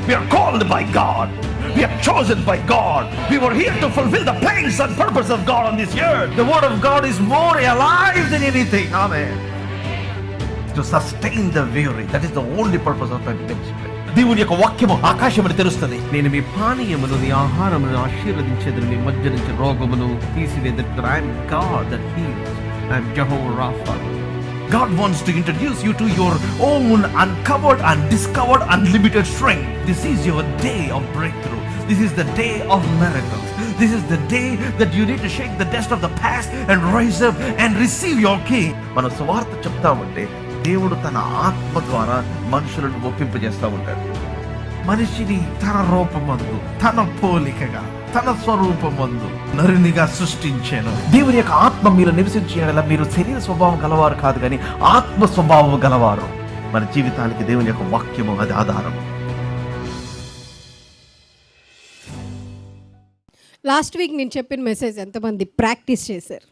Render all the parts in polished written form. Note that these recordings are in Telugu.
We are called by God. We are chosen by God. We were here to fulfill the plans and purpose of God on this earth. The word of God is more alive than anything. Amen. To sustain the weary. That is the only purpose of my ministry. దేవుని యొక్క వాక్యము ఆకాశమును తెరుస్తుంది. నేను మీ పానీయమును మీ ఆహారమును ఆశీర్వదించేదని మీ మధ్య నుంచి రోగమును తీసివేదను. I am God that heals. I am Jehovah Rapha. God wants to introduce you to your own uncovered and discovered unlimited strength. This is your day of breakthrough. This is the day of miracles. This is the day that you need to shake the dust of the past and rise up and receive your king. మనం సువార్త చెప్తామంటే దేవుడు తన ఆత్మ ద్వారా మనుషులను ఒప్పింపజేస్తూ ఉంటాడు. మనిషిని తన రూపమందు, తన పోలికగా, తన స్వరూపమందు నరునిగా సృష్టించాను. దేవుని యొక్క ఆత్మ మీరు నివసించేలా మీరు శరీర స్వభావం గలవారు కాదు, కానీ ఆత్మ స్వభావం గలవారు. మన జీవితానికి దేవుని యొక్క వాక్యము అది ఆధారం. లాస్ట్ వీక్ నేను చెప్పిన మెసేజ్ ఎంతమంది ప్రాక్టీస్ చేశారు?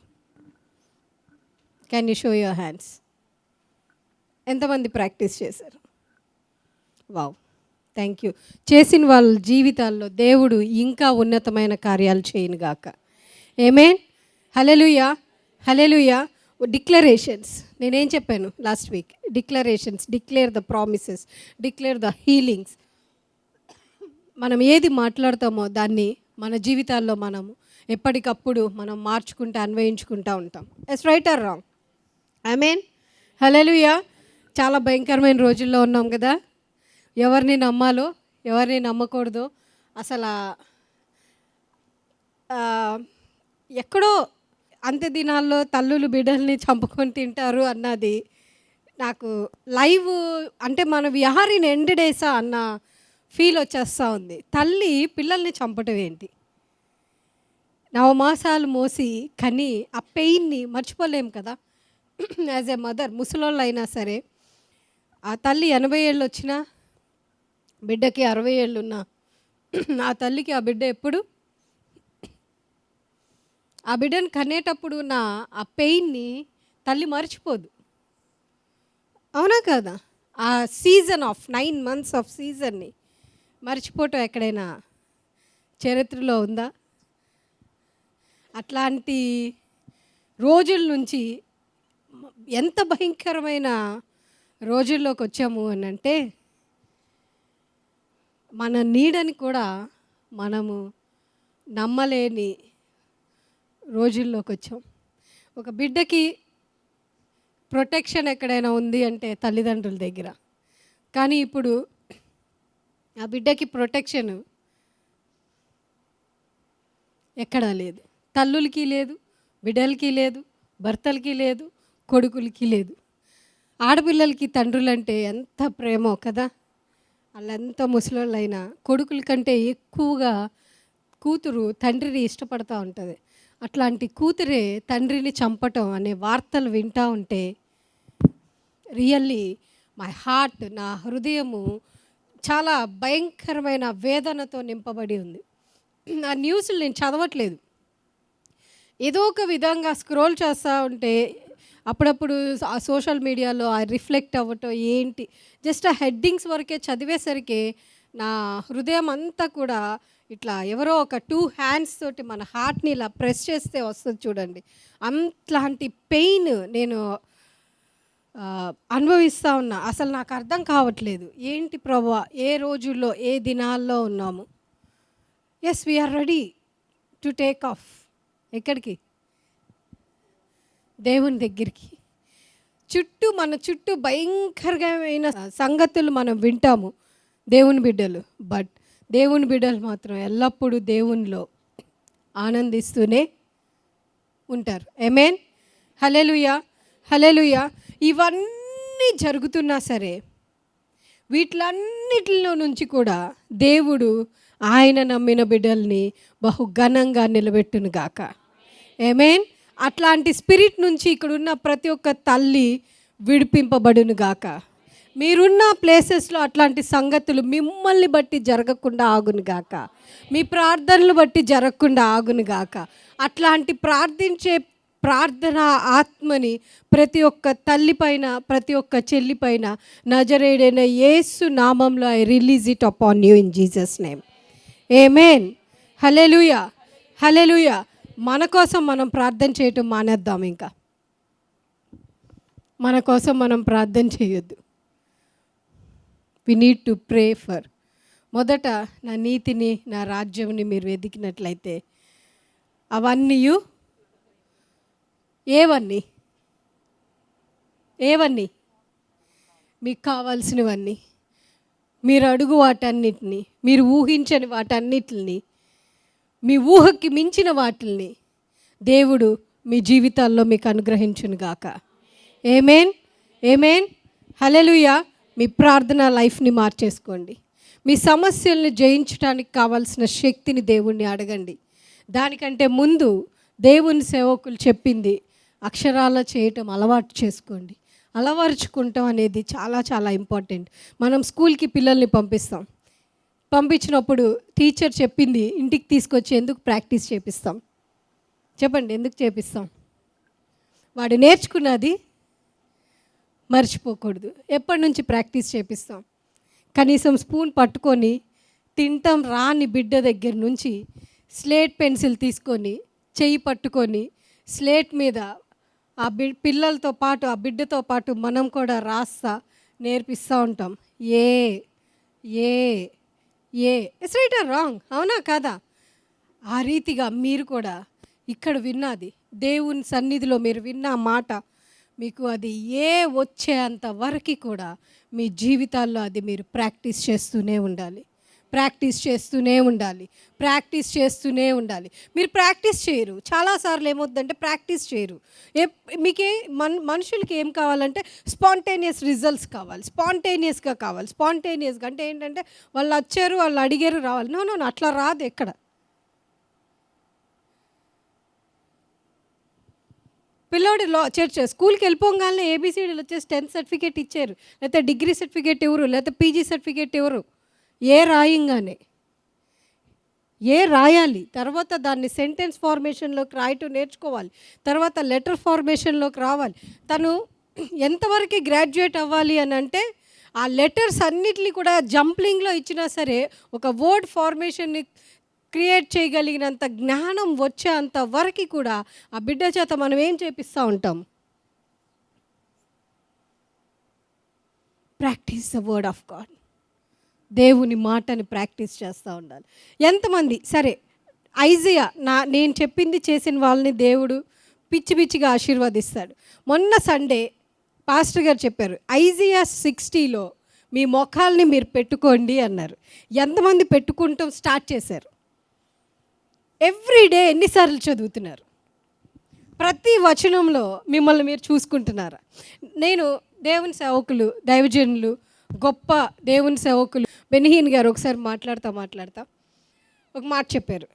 Can you show your hands? ఎంతమంది ప్రాక్టీస్ చేశారు? Wow, thank you. చేసిన వాళ్ళ జీవితాల్లో దేవుడు ఇంకా ఉన్నతమైన కార్యాలు చేయనుగాక. ఆమేన్. హల్లెలూయా, హల్లెలూయా. డిక్లరేషన్స్ నేనేం చెప్పాను last week? Declarations, declare the promises, declare the healings. మనం ఏది మాట్లాడతామో దాన్ని మన జీవితాల్లో మనము ఎప్పటికప్పుడు మనం మార్చుకుంటూ అన్వయించుకుంటూ ఉంటాం. It's right or wrong? ఆమేన్. హల్లెలూయా. చాలా భయంకరమైన రోజుల్లో ఉన్నాం కదా. ఎవరిని నమ్మాలో ఎవరిని నమ్మకూడదో అసలు ఎక్కడో అంత్య దినాల్లో తల్లులు బిడ్డల్ని చంపుకొని తింటారు అన్నది నాకు లైవ్ అంటే మన విహారీని ఎండడేసా అన్న ఫీల్ వచ్చేస్తూ ఉంది. తల్లి పిల్లల్ని చంపటం ఏంటి? 9 మాసాలు మోసి కని ఆ పెయిన్ని మర్చిపోలేం కదా. యాజ్ ఏ మదర్, ముసలోళ్ళు అయినా సరే ఆ తల్లి 80 ఏళ్ళు వచ్చినా బిడ్డకి 60 ఏళ్ళు ఉన్నా ఆ తల్లికి ఆ బిడ్డ ఎప్పుడు ఆ బిడ్డను కనేటప్పుడు ఉన్న ఆ పెయిన్ని తల్లి మర్చిపోదు. అవునా కదా? ఆ సీజన్ ఆఫ్ 9 months ఆఫ్ సీజన్ని మర్చిపోవటం ఎక్కడైనా చరిత్రలో ఉందా? అట్లాంటి రోజుల నుంచి ఎంత భయంకరమైన రోజుల్లోకి వచ్చాము అని అంటే మన నీడని కూడా మనము నమ్మలేని రోజుల్లోకి వచ్చాం. ఒక బిడ్డకి ప్రొటెక్షన్ ఎక్కడైనా ఉంది అంటే తల్లిదండ్రుల దగ్గర. కానీ ఇప్పుడు ఆ బిడ్డకి ప్రొటెక్షన్ ఎక్కడా లేదు. తల్లులకి లేదు, బిడ్డలకి లేదు, భర్తలకి లేదు, కొడుకులకి లేదు. ఆడపిల్లలకి తండ్రులంటే ఎంత ప్రేమో కదా. వాళ్ళెంత ముసలోళ్ళైనా కొడుకుల కంటే ఎక్కువగా కూతురు తండ్రిని ఇష్టపడుతూ ఉంటుంది. అట్లాంటి కూతురే తండ్రిని చంపటం అనే వార్తలు వింటూ ఉంటే రియల్లీ మై హార్ట్, నా హృదయము చాలా భయంకరమైన వేదనతో నింపబడి ఉంది. ఆ న్యూస్లు నేను చదవట్లేదు, ఏదో ఒక విధంగా స్క్రోల్ చేస్తూ ఉంటే అప్పుడప్పుడు ఆ సోషల్ మీడియాలో ఆ రిఫ్లెక్ట్ అవ్వటం ఏంటి, జస్ట్ ఆ హెడ్డింగ్స్ వరకే చదివేసరికి నా హృదయం అంతా కూడా ఇట్లా ఎవరో ఒక 2 hands తోటి మన హార్ట్ని ఇలా ప్రెస్ చేస్తే వస్తుంది చూడండి. అట్లాంటి పెయిన్ నేను అనుభవిస్తూ ఉన్నా. అసలు నాకు అర్థం కావట్లేదు, ఏంటి ప్రభువా, ఏ రోజుల్లో ఏ దినాల్లో ఉన్నాము. Yes, we're ready to take off. ఎక్కడికి? దేవుని దగ్గరికి. మన చుట్టూ భయంకరమైన సంగతులు మనం వింటాము దేవుని బిడ్డలు. బట్ దేవుని బిడ్డలు మాత్రం ఎల్లప్పుడూ దేవునిలో ఆనందిస్తూనే ఉంటారు. ఆమేన్. హల్లెలూయా, హల్లెలూయా. ఇవన్నీ జరుగుతున్నా సరే వీటిలన్నిటిలో నుంచి కూడా దేవుడు ఆయన నమ్మిన బిడ్డల్ని బహు ఘనంగా నిలబెట్టును గాక. ఆమేన్. అట్లాంటి స్పిరిట్ నుంచి ఇక్కడున్న ప్రతి ఒక్క తల్లి విడిపింపబడును గాక. మీరున్న ప్లేసెస్లో అట్లాంటి సంగతులు మిమ్మల్ని బట్టి జరగకుండా ఆగును గాక. మీ ప్రార్థనలు బట్టి జరగకుండా ఆగును గాక. అట్లాంటి ప్రార్థించే ప్రార్థన ఆత్మని ప్రతి ఒక్క తల్లి పైన, ప్రతి ఒక్క చెల్లి పైన నజరేయుడైన యేసు నామంలో I release it upon you in Jesus name. ఆమేన్. హల్లెలూయా, హల్లెలూయా. మన కోసం మనం ప్రార్థన చేయటం మానేద్దాం. ఇంకా మన కోసం మనం ప్రార్థన చేయొద్దు. We need to pray for. మొదట నా నీతిని, నా రాజ్యంని మీరు వెతికినట్లయితే అవన్నీ ఏవన్నీ మీకు కావాల్సినవన్నీ, మీరు అడుగు వాటన్నిటిని, మీరు ఊహించని వాటన్నిటిని, మీ ఊహకి మించిన వాటిల్ని దేవుడు మీ జీవితాల్లో మీకు అనుగ్రహించును గాక. ఆమేన్, ఆమేన్, హల్లెలూయా. మీ ప్రార్థన లైఫ్ని మార్చేసుకోండి. మీ సమస్యల్ని జయించడానికి కావాల్సిన శక్తిని దేవుణ్ణి అడగండి. దానికంటే ముందు దేవుని సేవకులు చెప్పింది అక్షరాల చేయటం అలవాటు చేసుకోండి. అలవరుచుకుంటాం అనేది చాలా చాలా ఇంపార్టెంట్. మనం స్కూల్కి పిల్లల్ని పంపించినప్పుడు టీచర్ చెప్పింది ఇంటికి తీసుకొచ్చి ఎందుకు ప్రాక్టీస్ చేపిస్తాం? చెప్పండి, ఎందుకు చేపిస్తాం? వాడు నేర్చుకున్నది మర్చిపోకూడదు. ఎప్పటి నుంచి ప్రాక్టీస్ చేపిస్తాం? కనీసం స్పూన్ పట్టుకొని తింటాం రాని బిడ్డ దగ్గర నుంచి స్లేట్ పెన్సిల్ తీసుకొని చెయ్యి పట్టుకొని స్లేట్ మీద ఆ పిల్లలతో పాటు, ఆ బిడ్డతో పాటు మనం కూడా రాస్తా నేర్పిస్తూ ఉంటాం. ఏ ఏ ఏ ఇట్స్ రైట్ ఆర్ రాంగ్, అవునా కాదా? ఆ రీతిగా మీరు కూడా ఇక్కడ విన్నది, దేవుని సన్నిధిలో మీరు విన్న మాట, మీకు అది వచ్చేంత వరకు కూడా మీ జీవితాల్లో అది మీరు ప్రాక్టీస్ చేస్తూనే ఉండాలి. మీరు ప్రాక్టీస్ చేయరు. చాలాసార్లు ఏమవుతుందంటే ప్రాక్టీస్ చేయరు. మీకే మనుషులకి ఏం కావాలంటే స్పాంటేనియస్ రిజల్ట్స్ కావాలి, స్పాంటేనియస్గా అంటే ఏంటంటే వాళ్ళు వచ్చారు, వాళ్ళు అడిగారు, రావాలి. నో, అట్లా రాదు ఎక్కడ. పిల్లోడు చర్చ్ స్కూల్కి వెళ్ళిపోగానే ఏబీసీడీలు వచ్చేసి 10th సర్టిఫికేట్ ఇచ్చారు, లేకపోతే డిగ్రీ సర్టిఫికేట్ ఎవరు, లేకపోతే పీజీ సర్టిఫికేట్ ఎవరు, రాయాలి. తర్వాత దాన్ని సెంటెన్స్ ఫార్మేషన్లోకి రాయటం నేర్చుకోవాలి. తర్వాత లెటర్ ఫార్మేషన్లోకి రావాలి. తను ఎంతవరకు గ్రాడ్యుయేట్ అవ్వాలి అని అంటే ఆ లెటర్స్ అన్నిటిని కూడా జంప్లింగ్లో ఇచ్చినా సరే ఒక వర్డ్ ఫార్మేషన్ని క్రియేట్ చేయగలిగినంత జ్ఞానం వచ్చేంత వరకు కూడా ఆ బిడ్డ చేత మనం ఏం చేపిస్తూ ఉంటాం? Practice the word of God. దేవుని మాటని ప్రాక్టీస్ చేస్తూ ఉండాలి. ఎంతమంది సరే ఐజియా నేను చెప్పింది చేసిన వాళ్ళని దేవుడు పిచ్చిగా ఆశీర్వదిస్తాడు. మొన్న సండే పాస్టర్ గారు చెప్పారు, ఐజియా 60లో మీ ముఖాల్ని మీరు పెట్టుకోండి అన్నారు. ఎంతమంది పెట్టుకుంటాం స్టార్ట్ చేశారు? ఎవ్రీడే ఎన్నిసార్లు చదువుతున్నారు? ప్రతి వచనంలో మిమ్మల్ని మీరు చూసుకుంటున్నారా? నేను దేవుని సేవకులు, దైవజనులు, గొప్ప దేవుని సేవకులు బెనిహీన్ గారు ఒకసారి మాట్లాడుతా ఒక మాట చెప్పారు.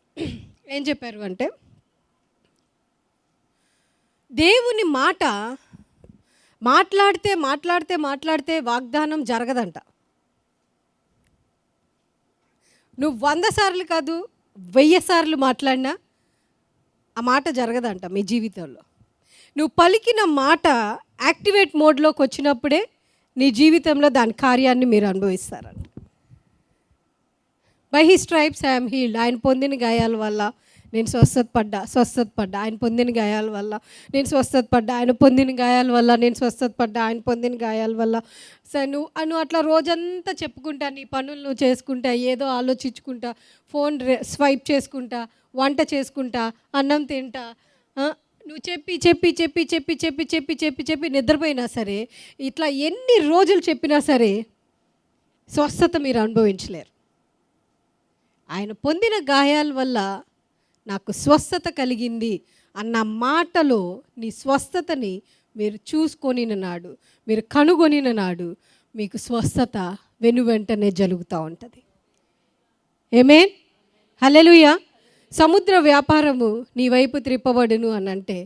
ఏం చెప్పారు అంటే, దేవుని మాట మాట్లాడితే వాగ్దానం జరగదంట. నువ్వు 100 సార్లు కాదు 1000 సార్లు మాట్లాడినా ఆ మాట జరగదంట మీ జీవితంలో. నువ్వు పలికిన మాట యాక్టివేట్ మోడ్లోకి వచ్చినప్పుడే నీ జీవితంలో దాని కార్యాన్ని మీరు అనుభవిస్తారంట. By his stripes I'm healed. ఆయన పొందిన గాయాల వల్ల నేను స్వస్థతపడ్డా. ఆయన పొందిన గాయాల వల్ల నేను స్వస్థతపడ్డా. ఆయన పొందిన గాయాల వల్ల నేను స్వస్థతపడ్డా. ఆయన పొందిన గాయాల వల్ల. సరే నువ్వు అట్లా రోజంతా చెప్పుకుంటా, నీ పనులు నువ్వు చేసుకుంటా, ఏదో ఆలోచించుకుంటా, ఫోన్ స్వైప్ చేసుకుంటా, వంట చేసుకుంటా, అన్నం తింటా, నువ్వు చెప్పి నిద్రపోయినా సరే, ఇట్లా ఎన్ని రోజులు చెప్పినా సరే స్వస్థత మీరు అనుభవించలేరు. ఆయన పొందిన గాయాల వల్ల నాకు స్వస్థత కలిగింది అన్న మాటలో నీ స్వస్థతని మీరు చూసుకొనిన నాడు, మీరు కనుగొనిన నాడు మీకు స్వస్థత వెనువెంటనే జరుగుతూ ఉంటుంది. ఆమేన్, హల్లెలూయా. సముద్ర వ్యాపారము నీ వైపు త్రిప్పబడును అని అంటే,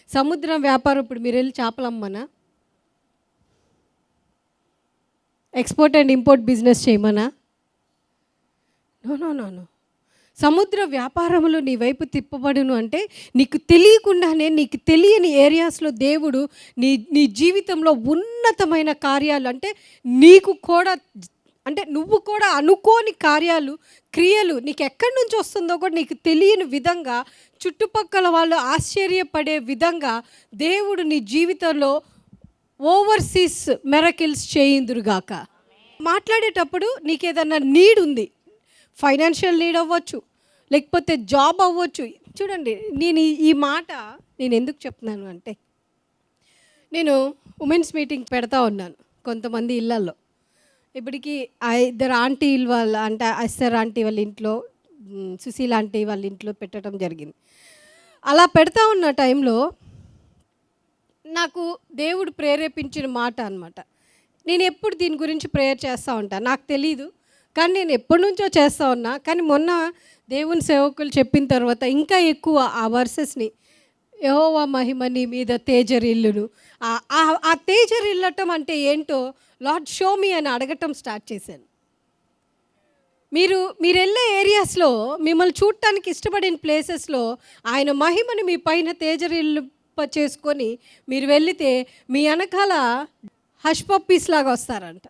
సముద్రం వ్యాపారం ఇప్పుడు మీరు వెళ్ళి చేపలు అమ్మనా, ఎక్స్పోర్ట్ అండ్ ఇంపోర్ట్ బిజినెస్ చేయమనా? నో. సముద్ర వ్యాపారములు నీ వైపు తిప్పబడును అంటే నీకు తెలియకుండానే, నీకు తెలియని ఏరియాస్లో దేవుడు నీ నీ జీవితంలో ఉన్నతమైన కార్యాలు, అంటే నీకు కూడా, అంటే నువ్వు కూడా అనుకోని కార్యాలు, క్రియలు నీకు ఎక్కడి నుంచి వస్తుందో కూడా నీకు తెలియని విధంగా, చుట్టుపక్కల వాళ్ళు ఆశ్చర్యపడే విధంగా దేవుడు నీ జీవితంలో ఓవర్సీస్ మెరకిల్స్ చేయిందురుగాక. మాట్లాడేటప్పుడు నీకు ఏదన్నా నీడ్ ఉంది, ఫైనాన్షియల్ నీడ్ అవ్వచ్చు, లేకపోతే జాబ్ అవ్వచ్చు. చూడండి, నేను ఈ మాట నేను ఎందుకు చెప్తున్నాను అంటే, నేను ఉమెన్స్ మీటింగ్ పెడతా ఉన్నాను కొంతమంది ఇళ్ళల్లో. ఇప్పటికి ఇద్దరు ఆంటీలు వాళ్ళ, అంటే అస్సర్ ఆంటీ వాళ్ళ ఇంట్లో, సుశీల ఆంటీ వాళ్ళ ఇంట్లో పెట్టడం జరిగింది. అలా పెడతా ఉన్న టైంలో నాకు దేవుడు ప్రేరేపించిన మాట అనమాట. నేను ఎప్పుడు దీని గురించి ప్రేయర్ చేస్తూ ఉంటాను, నాకు తెలీదు, కానీ నేను ఎప్పటి నుంచో చేస్తూ ఉన్నా. కానీ మొన్న దేవుని సేవకులు చెప్పిన తర్వాత ఇంకా ఎక్కువ ఆ వర్సెస్ని, యెహోవా మహిమ నీ మీద తేజరిల్లును, ఆ తేజరిల్లటం అంటే ఏంటో లార్డ్ షో మీ అని అడగటం స్టార్ట్ చేశాను. మీరు వెళ్ళే ఏరియాస్లో, మిమ్మల్ని చూడటానికి ఇష్టపడిన ప్లేసెస్లో ఆయన మహిమని మీ పైన తేజరిల్లింప చేసుకొని మీరు వెళితే మీ వెనకాల హష్ పప్పీస్ లాగా వస్తారంట.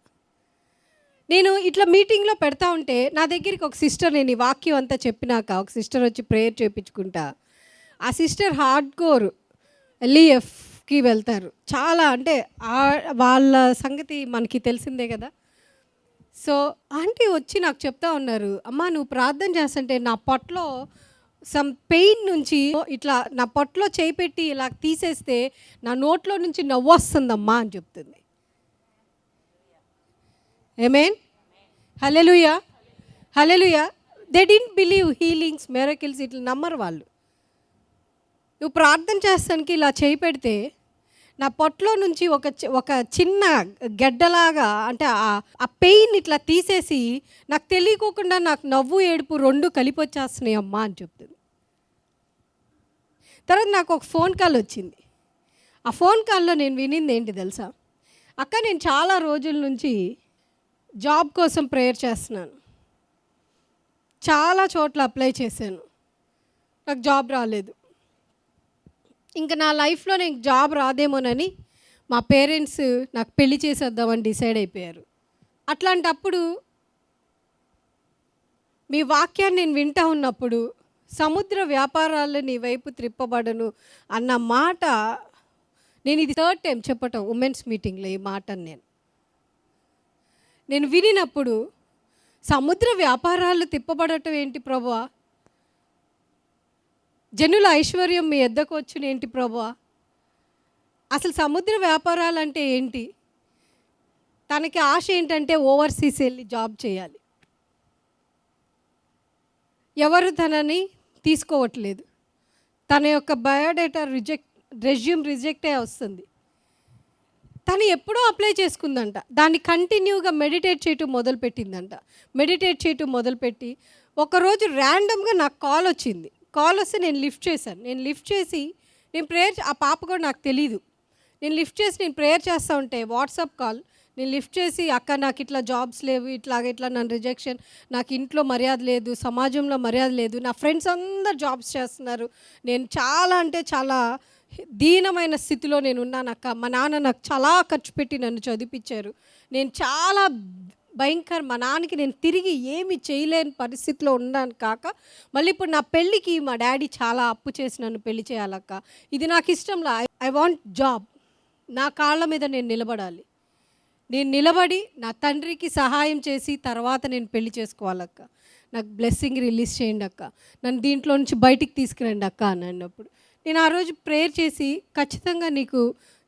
నేను ఇట్లా మీటింగ్లో పెడతా ఉంటే నా దగ్గరికి ఒక సిస్టర్, నేను ఈ వాక్యం అంతా చెప్పినాక ఒక సిస్టర్ వచ్చి ప్రేయర్ చేయించుకుంటా. ఆ సిస్టర్ హార్డ్ కోర్ ఎల్ఈఎఫ్కి వెళ్తారు. చాలా, అంటే వాళ్ళ సంగతి మనకి తెలిసిందే కదా. సో ఆంటీ వచ్చి నాకు చెప్తా ఉన్నారు, అమ్మ నువ్వు ప్రార్థన చేస్తుంటే నా పొట్టలో సమ్ పెయిన్ నుంచి ఇట్లా నా పొట్టలో చేయి పెట్టి ఇలా తీసేస్తే నా నోట్లో నుంచి నవ్వు వస్తుందమ్మా అని చెప్తుంది. ఆమేన్, హల్లెలూయా, హల్లెలూయా. They didn't believe healings, miracles, ఇట్లా నమ్మరు వాళ్ళు. నువ్వు ప్రార్థన చేస్తానికి ఇలా చేయి పెడితే నా పొట్టలో నుంచి ఒక చిన్న గెడ్డలాగా, అంటే ఆ పెయిన్ ఇట్లా తీసేసి నాకు తెలియకోకుండా నాకు నవ్వు ఏడుపు రెండు కలిపి వచ్చేస్తున్నాయి అమ్మా అని చెప్తుంది. తర్వాత నాకు ఒక ఫోన్ కాల్ వచ్చింది. ఆ ఫోన్ కాల్లో నేను వినింది ఏంటి తెలుసా, అక్క నేను చాలా రోజుల నుంచి జాబ్ కోసం ప్రేయర్ చేస్తున్నాను, చాలా చోట్ల అప్లై చేశాను, నాకు జాబ్ రాలేదు. ఇంకా నా లైఫ్లో నేను జాబ్ రాదేమోనని మా పేరెంట్స్ నాకు పెళ్లి చేసేద్దామని డిసైడ్ అయిపోయారు. అట్లాంటప్పుడు మీ వాక్యాన్ని నేను వింటా ఉన్నప్పుడు, సముద్ర వ్యాపారాలు నీ వైపు త్రిప్పబడను అన్న మాట, నేను ఇది 3rd టైం చెప్పటం ఉమెన్స్ మీటింగ్లో ఈ మాటను నేను వినినప్పుడు, సముద్ర వ్యాపారాలు తిప్పబడటం ఏంటి ప్రభువా, జనుల ఐశ్వర్యం మీ ఎద్దకు వచ్చును ఏంటి ప్రభువా, అసలు సముద్ర వ్యాపారాలు అంటే ఏంటి? తనకి ఆశ ఏంటంటే ఓవర్సీస్ వెళ్ళి జాబ్ చేయాలి. ఎవరు తనని తీసుకోవట్లేదు, తన యొక్క బయోడేటా రెజ్యూమ్ రిజెక్టే వస్తుంది. తను ఎప్పుడో అప్లై చేసుకుందంట, దాన్ని కంటిన్యూగా మెడిటేట్ చేయటం మొదలుపెట్టిందంట. మెడిటేట్ చేయటం మొదలుపెట్టి ఒకరోజు ర్యాండమ్గా నాకు కాల్ వచ్చింది. కాల్ వస్తే నేను లిఫ్ట్ చేశాను. నేను లిఫ్ట్ చేసి నేను ప్రేయర్, ఆ పాప కూడా నాకు తెలీదు, నేను లిఫ్ట్ చేసి నేను ప్రేయర్ చేస్తూ ఉంటే వాట్సాప్ కాల్, నేను లిఫ్ట్ చేసి అక్క నాకు ఇట్లా జాబ్స్ లేవు, ఇట్లా నన్ను రిజెక్షన్, నాకు ఇంట్లో మర్యాద లేదు, సమాజంలో మర్యాద లేదు, నా ఫ్రెండ్స్ అందరు జాబ్స్ చేస్తున్నారు, నేను చాలా, అంటే చాలా దీనమైన స్థితిలో నేను ఉన్నాను అక్క, మా నాన్న నాకు చాలా ఖర్చు పెట్టి నన్ను చదివించారు, నేను చాలా మా నాన్నకి నేను తిరిగి ఏమి చేయలేని పరిస్థితిలో ఉన్నాను కాక, మళ్ళీ ఇప్పుడు నా పెళ్ళికి మా డాడీ చాలా అప్పు చేసి నన్ను పెళ్లి చేయాలక్క, ఇది నాకు ఇష్టంలా, ఐ వాంట్ జాబ్, నా కాళ్ళ మీద నేను నిలబడాలి, నేను నిలబడి నా తండ్రికి సహాయం చేసి తర్వాత నేను పెళ్లి చేసుకోవాలక్క, నాకు బ్లెస్సింగ్ రిలీజ్ చేయండి అక్క, నన్ను దీంట్లో నుంచి బయటికి తీసుకురండి అక్క అని అన్నప్పుడు నేను ఆ రోజు ప్రేయర్ చేసి, ఖచ్చితంగా నీకు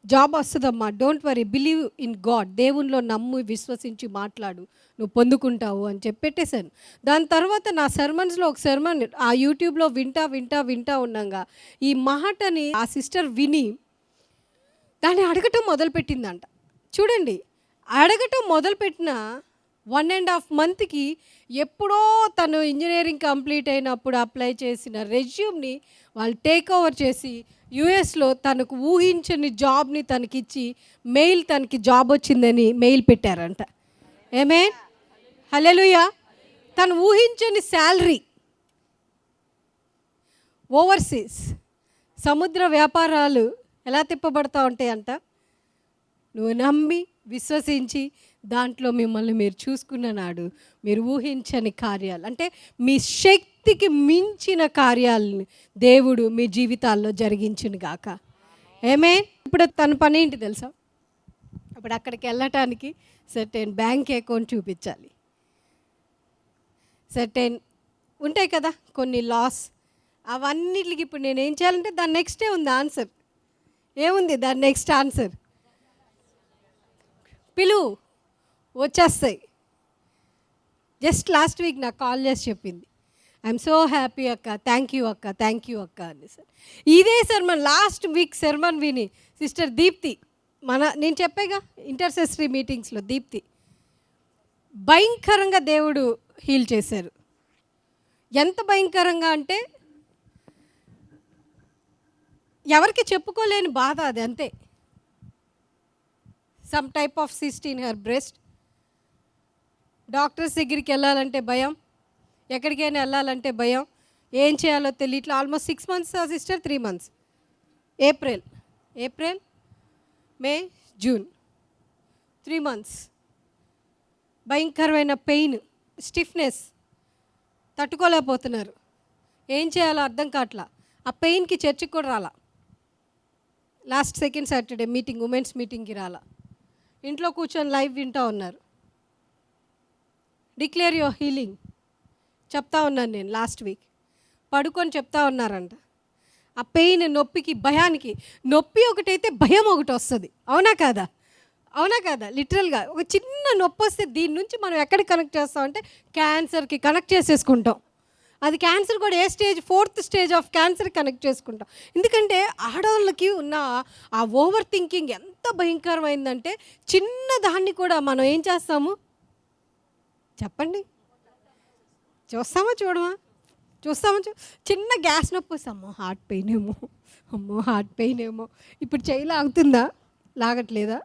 జాబ్ వస్తుందమ్మా, don't worry, believe in God, దేవునిలో నమ్ము విశ్వసించి మాట్లాడు, నువ్వు పొందుకుంటావు అని చెప్పెట్టేశాను. దాని తర్వాత నా సర్మన్స్లో ఒక సర్మన్ ఆ యూట్యూబ్లో వింటా ఉన్నాగా ఈ మాటని ఆ సిస్టర్ విని దాన్ని అడగటం మొదలుపెట్టిందంట. చూడండి, అడగటం మొదలుపెట్టిన 1.5 మంత్కి ఎప్పుడో తను ఇంజనీరింగ్ కంప్లీట్ అయినప్పుడు అప్లై చేసిన రెజ్యూమ్ని వాళ్ళు టేక్ ఓవర్ చేసి యుఎస్లో తనకు ఊహించని జాబ్ని తనకిచ్చి తనకి జాబ్ వచ్చిందని మెయిల్ పెట్టారంట. ఆమేన్, హల్లెలూయా. తను ఊహించని శాలరీ, ఓవర్సీస్ సముద్ర వ్యాపారాలు ఎలా తిప్పబడతా ఉంటాయంట? నువ్వు నమ్మి విశ్వసించి దాంట్లో మిమ్మల్ని మీరు చూసుకున్న నాడు మీరు ఊహించని కార్యాలు, అంటే మీ శక్తికి మించిన కార్యాలను దేవుడు మీ జీవితాల్లో జరిగించును గాక. ఆమేన్. ఇప్పుడు తన పని ఏంటి తెలుసా? ఇప్పుడు అక్కడికి వెళ్ళటానికి సర్టెన్ బ్యాంక్ అకౌంట్ చూపించాలి, సర్టెన్ ఉంటాయి కదా కొన్ని లాస్, అవన్నిటికి ఇప్పుడు నేను ఏం చేయాలంటే దాని నెక్స్టే ఉంది ఆన్సర్. ఏముంది దాని నెక్స్ట్ ఆన్సర్? పిలువు, వచ్చేస్తాయి. జస్ట్ లాస్ట్ వీక్ నాకు కాల్ చేసి చెప్పింది, ఐఎమ్ సో హ్యాపీ అక్క, థ్యాంక్ యూ అక్క, థ్యాంక్ యూ అక్క అని. సార్ ఇదే సెర్మన్ లాస్ట్ వీక్ సెర్మన్ విని సిస్టర్ దీప్తి, నేను చెప్పేగా ఇంటర్సెసరీ మీటింగ్స్లో దీప్తి భయంకరంగా దేవుడు హీల్ చేశారు. ఎంత భయంకరంగా అంటే ఎవరికి చెప్పుకోలేని బాధ అది, అంతే. Some type of cyst in her breast. Doctors దగ్గరికి వెళ్ళాలంటే భయం, ఎక్కడికైనా వెళ్ళాలంటే భయం, ఏం చేయాలో తెలియట్లా. Almost 6 months sister, 3 months, April May June 3 months భయంకరమైన పెయిన్, స్టిఫ్నెస్ తట్టుకోలేకపోతున్నారు. ఏం చేయాలో అర్థం కావట్లా. ఆ పెయిన్కి చర్చికి కూడా రాలా. Last second Saturday meeting, women's మీటింగ్కి రాలా. ఇంట్లో కూర్చొని లైవ్ వింటూ ఉన్నారు. డిక్లేర్ యువర్ హీలింగ్ చెప్తా ఉన్నాను నేను లాస్ట్ వీక్. పడుకొని చెప్తా ఉన్నారంట. ఆ పెయిన్, నొప్పికి, భయానికి, నొప్పి ఒకటైతే భయం ఒకటి వస్తుంది. అవునా కాదా? అవునా కాదా? లిటరల్గా ఒక చిన్న నొప్పి వస్తే దీని నుంచి మనం ఎక్కడికి కనెక్ట్ చేస్తామంటే క్యాన్సర్కి కనెక్ట్ చేసేసుకుంటాం. అది క్యాన్సర్ కూడా ఏ stage? 4th stage of cancer connect చేసుకుంటాం. ఎందుకంటే ఆడవాళ్ళకి ఉన్న ఆ ఓవర్ థింకింగ్ ఎంత భయంకరమైందంటే చిన్న దాన్ని కూడా మనం ఏం చేస్తాము చెప్పండి? చూస్తామా చూడమా? చిన్న గ్యాస్ నొప్పి వస్తే అమ్మో హార్ట్ పెయిన్ ఏమో, ఇప్పుడు చేయి లాగుతుందా? లాగట్లేదా?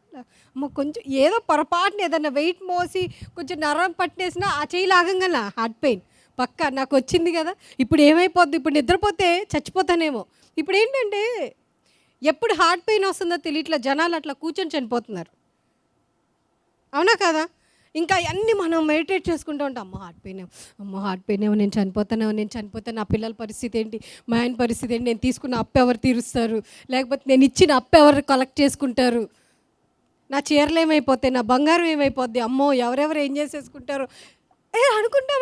అమ్మో కొంచెం ఏదో పొరపాటున ఏదన్నా వెయిట్ మోసి కొంచెం నరం పట్టేసినా ఆ చేయి లాగంగా హార్ట్ పెయిన్ పక్కా నాకు వచ్చింది కదా. ఇప్పుడు ఏమైపోద్ది? ఇప్పుడు నిద్రపోతే చచ్చిపోతానేమో. ఇప్పుడు ఏంటంటే ఎప్పుడు హార్ట్ పెయిన్ వస్తుందో తెలియట్లా, జనాలు అట్లా కూర్చొని చనిపోతున్నారు. అవునా కదా? ఇంకా అన్నీ మనం మెడిటేట్ చేసుకుంటూ ఉంటాం. అమ్మో హార్ట్ పెయిన్ ఏమో, నేను చనిపోతాను, నా పిల్లల పరిస్థితి ఏంటి, మా ఆయన పరిస్థితి ఏంటి, నేను తీసుకున్న అప్పు ఎవరు తీరుస్తారు, లేకపోతే నేను ఇచ్చిన అప్పు ఎవరు కలెక్ట్ చేసుకుంటారు, నా చీరలు ఏమైపోతాయి, నా బంగారం ఏమైపోద్ది, అమ్మో ఎవరెవరు ఏం చేసేసుకుంటారు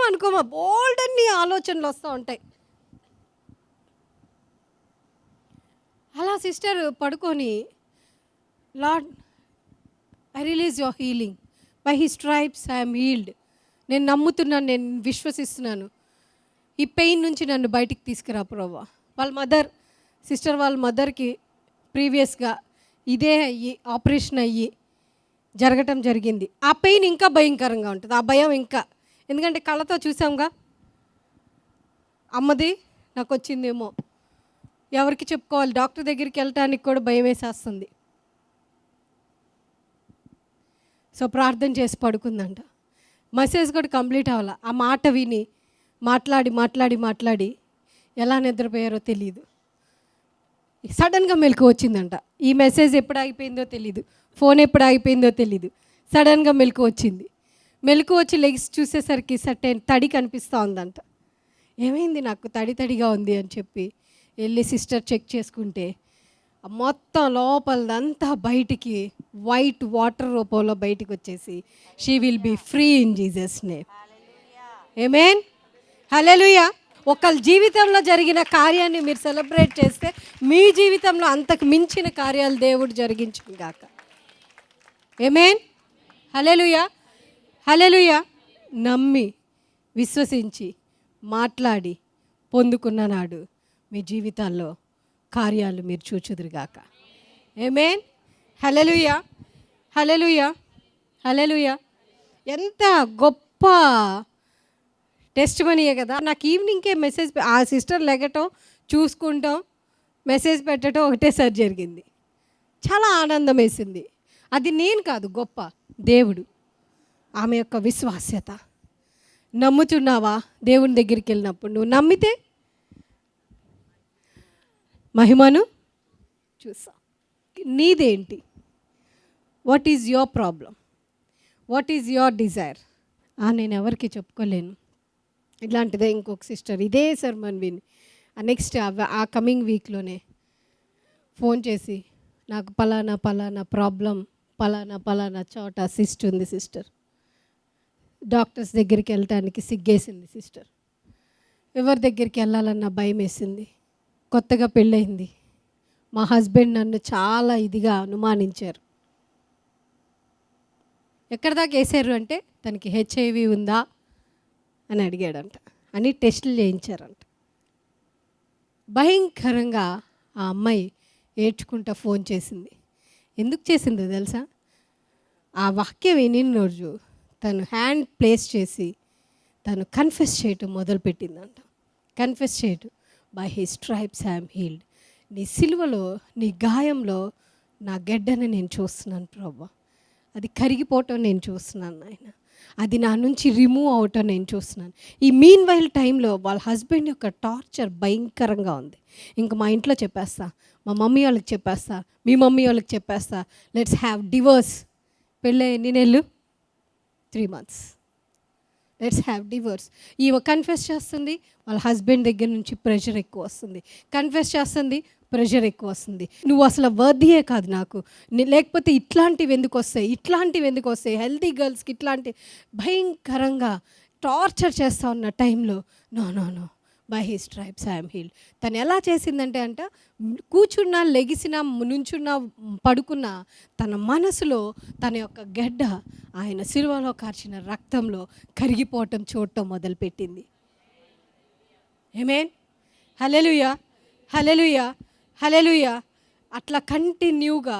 అనుకోమా బోల్డ్ అన్ని ఆలోచనలు వస్తూ ఉంటాయి. అలా సిస్టర్ పడుకొని, lord I release your healing, by his stripes I'm healed. నేను నమ్ముతున్నాను, నేను విశ్వసిస్తున్నాను. ఈ పెయిన్ నుంచి నన్ను బయటికి తీసుకురా ప్రభువా. సిస్టర్ వాళ్ళ మదర్కి ప్రీవియస్గా ఇదే అయ్యి ఆపరేషన్ అయ్యి జరగటం జరిగింది. ఆ పెయిన్ ఇంకా భయంకరంగా ఉంటుంది, ఆ భయం ఇంకా. ఎందుకంటే కళ్ళతో చూసాంగా, అమ్మది నాకు వచ్చిందేమో, ఎవరికి చెప్పుకోవాలి, డాక్టర్ దగ్గరికి వెళ్ళటానికి కూడా భయం వేసేస్తుంది. సో ప్రార్థన చేసి పడుకుందంట. మెసేజ్ కూడా కంప్లీట్ అవ్వాలి. ఆ మాట విని మాట్లాడి ఎలా నిద్రపోయారో తెలియదు. సడన్గా మెలకు వచ్చిందంట. ఈ మెసేజ్ ఎప్పుడు ఆగిపోయిందో తెలీదు, ఫోన్ ఎప్పుడు ఆగిపోయిందో తెలీదు. సడన్గా మెలకు వచ్చింది. మెలకు వచ్చి లెగ్స్ చూసేసరికి సర్టెన్ తడి కనిపిస్తూ ఉందంట. ఏమైంది, నాకు తడిగా ఉంది అని చెప్పి వెళ్ళి సిస్టర్ చెక్ చేసుకుంటే మొత్తం లోపలదంతా బయటికి వైట్ వాటర్ రూపంలో బయటికి వచ్చేసి she will be free in Jesus name. ఆమేన్, హల్లెలూయా. ఒకళ్ళ జీవితంలో జరిగిన కార్యాన్ని మీరు సెలబ్రేట్ చేస్తే మీ జీవితంలో అంతకు మించిన కార్యాలు దేవుడు జరిగించును గాక. ఆమేన్, హల్లెలూయా. నమ్మి విశ్వసించి మాట్లాడి పొందుకున్న నాడు మీ జీవితాల్లో కార్యాలు మీరు చూచుదురుగాక. ఆమేన్, హల్లెలూయా. ఎంత గొప్ప టెస్టిమనీయే కదా. నాకు ఈవినింగ్కే మెసేజ్, ఆ సిస్టర్ లెగటం చూసుకుంటాం, మెసేజ్ పెట్టడం ఒకటేసారి జరిగింది. చాలా ఆనందం వేసింది. అది నేను కాదు, గొప్ప దేవుడు. ఆమె యొక్క విశ్వాస్యత. నమ్ముచున్నావా? దేవుని దగ్గరికి వెళ్ళినప్పుడు నువ్వు నమ్మితే మహిమను చూసాం. నీదేంటి? What is your problem? What is your desire? నేను ఎవరికి చెప్పుకోలేను. ఇలాంటిదే ఇంకొక సిస్టర్ ఇదే సర్మన్ విని నెక్స్ట్ ఆ కమింగ్ వీక్లోనే ఫోన్ చేసి, నాకు పలానా పలానా ప్రాబ్లం, పలానా చోట సిస్ట్ ఉంది సిస్టర్, డాక్టర్స్ దగ్గరికి వెళ్ళటానికి సిగ్గేసింది సిస్టర్, ఎవరి దగ్గరికి వెళ్ళాలన్న భయం వేసింది, కొత్తగా పెళ్ళయింది, మా హస్బెండ్ నన్ను చాలా ఇదిగా అనుమానించారు. ఎక్కడ దాకా వేసారు అంటే తనకి హెచ్ఐవి ఉందా అని అడిగాడంట, అని టెస్టులు చేయించారంట. భయంకరంగా ఆ అమ్మాయి ఏడ్చుకుంటా ఫోన్ చేసింది. ఎందుకు చేసిందో తెలుసా? ఆ వాక్యం వినిన రోజు తను హ్యాండ్ ప్లేస్ చేసి తను కన్ఫెస్ చేయటం మొదలుపెట్టిందంట. కన్ఫెస్ చేయటం, by his stripes I'm healed. నీ సిలువలో, నీ గాయంలో నా గెడ్డను నేను చూస్తున్నాను ప్రభువా, అది కరిగిపోవటం నేను చూస్తున్నాను నాయన, అది నా నుంచి రిమూవ్ అవటం నేను చూస్తున్నాను. ఈ మీన్ వైల్ టైంలో వాళ్ళ హస్బెండ్ యొక్క టార్చర్ భయంకరంగా ఉంది. ఇంక మా ఇంట్లో చెప్పేస్తా, మా మమ్మీ వాళ్ళకి చెప్పేస్తా, మీ మమ్మీ వాళ్ళకి చెప్పేస్తా, లెట్స్ హ్యావ్ డివోర్స్. పెళ్ళి ఎన్ని నెలలు? 3 months. Let's have divorce. ఈమె కన్ఫెస్ చేస్తుంది, వాళ్ళ హస్బెండ్ దగ్గర నుంచి ప్రెషర్ ఎక్కువ వస్తుంది. కన్ఫెస్ చేస్తుంది, ప్రెషర్ ఎక్కువ వస్తుంది. నువ్వు అసలు వర్దియే కాదు నాకు, లేకపోతే ఇట్లాంటివి ఎందుకు వస్తాయి, హెల్తీ గర్ల్స్కి ఇట్లాంటి భయంకరంగా టార్చర్ చేస్తూ ఉన్న టైంలో no by his stripes I'm healed. తను ఎలా చేసిందంటే కూర్చున్నా, లెగిసినా, నుంచున్నా, పడుకున్నా, తన మనసులో తన యొక్క గెడ్డ ఆయన సిలువలో కార్చిన రక్తంలో కరిగిపోవటం చూడటం మొదలుపెట్టింది. ఆమేన్. హల్లెలూయా, హల్లెలూయా, హల్లెలూయా. అట్లా కంటిన్యూగా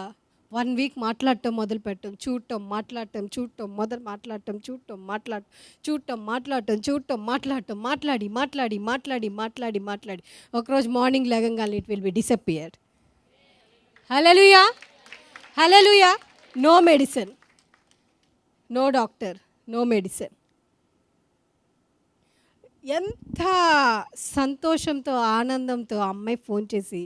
1 week మాట్లాడటం మొదలుపెట్టడం, చూడటం, మాట్లాడటం, మాట్లాడి ఒకరోజు మార్నింగ్ లేగంగానే it will be disappeared. Hallelujah, hallelujah. No medicine, no doctor, no medicine. ఎంత సంతోషంతో, ఆనందంతో ఆ అమ్మాయి ఫోన్ చేసి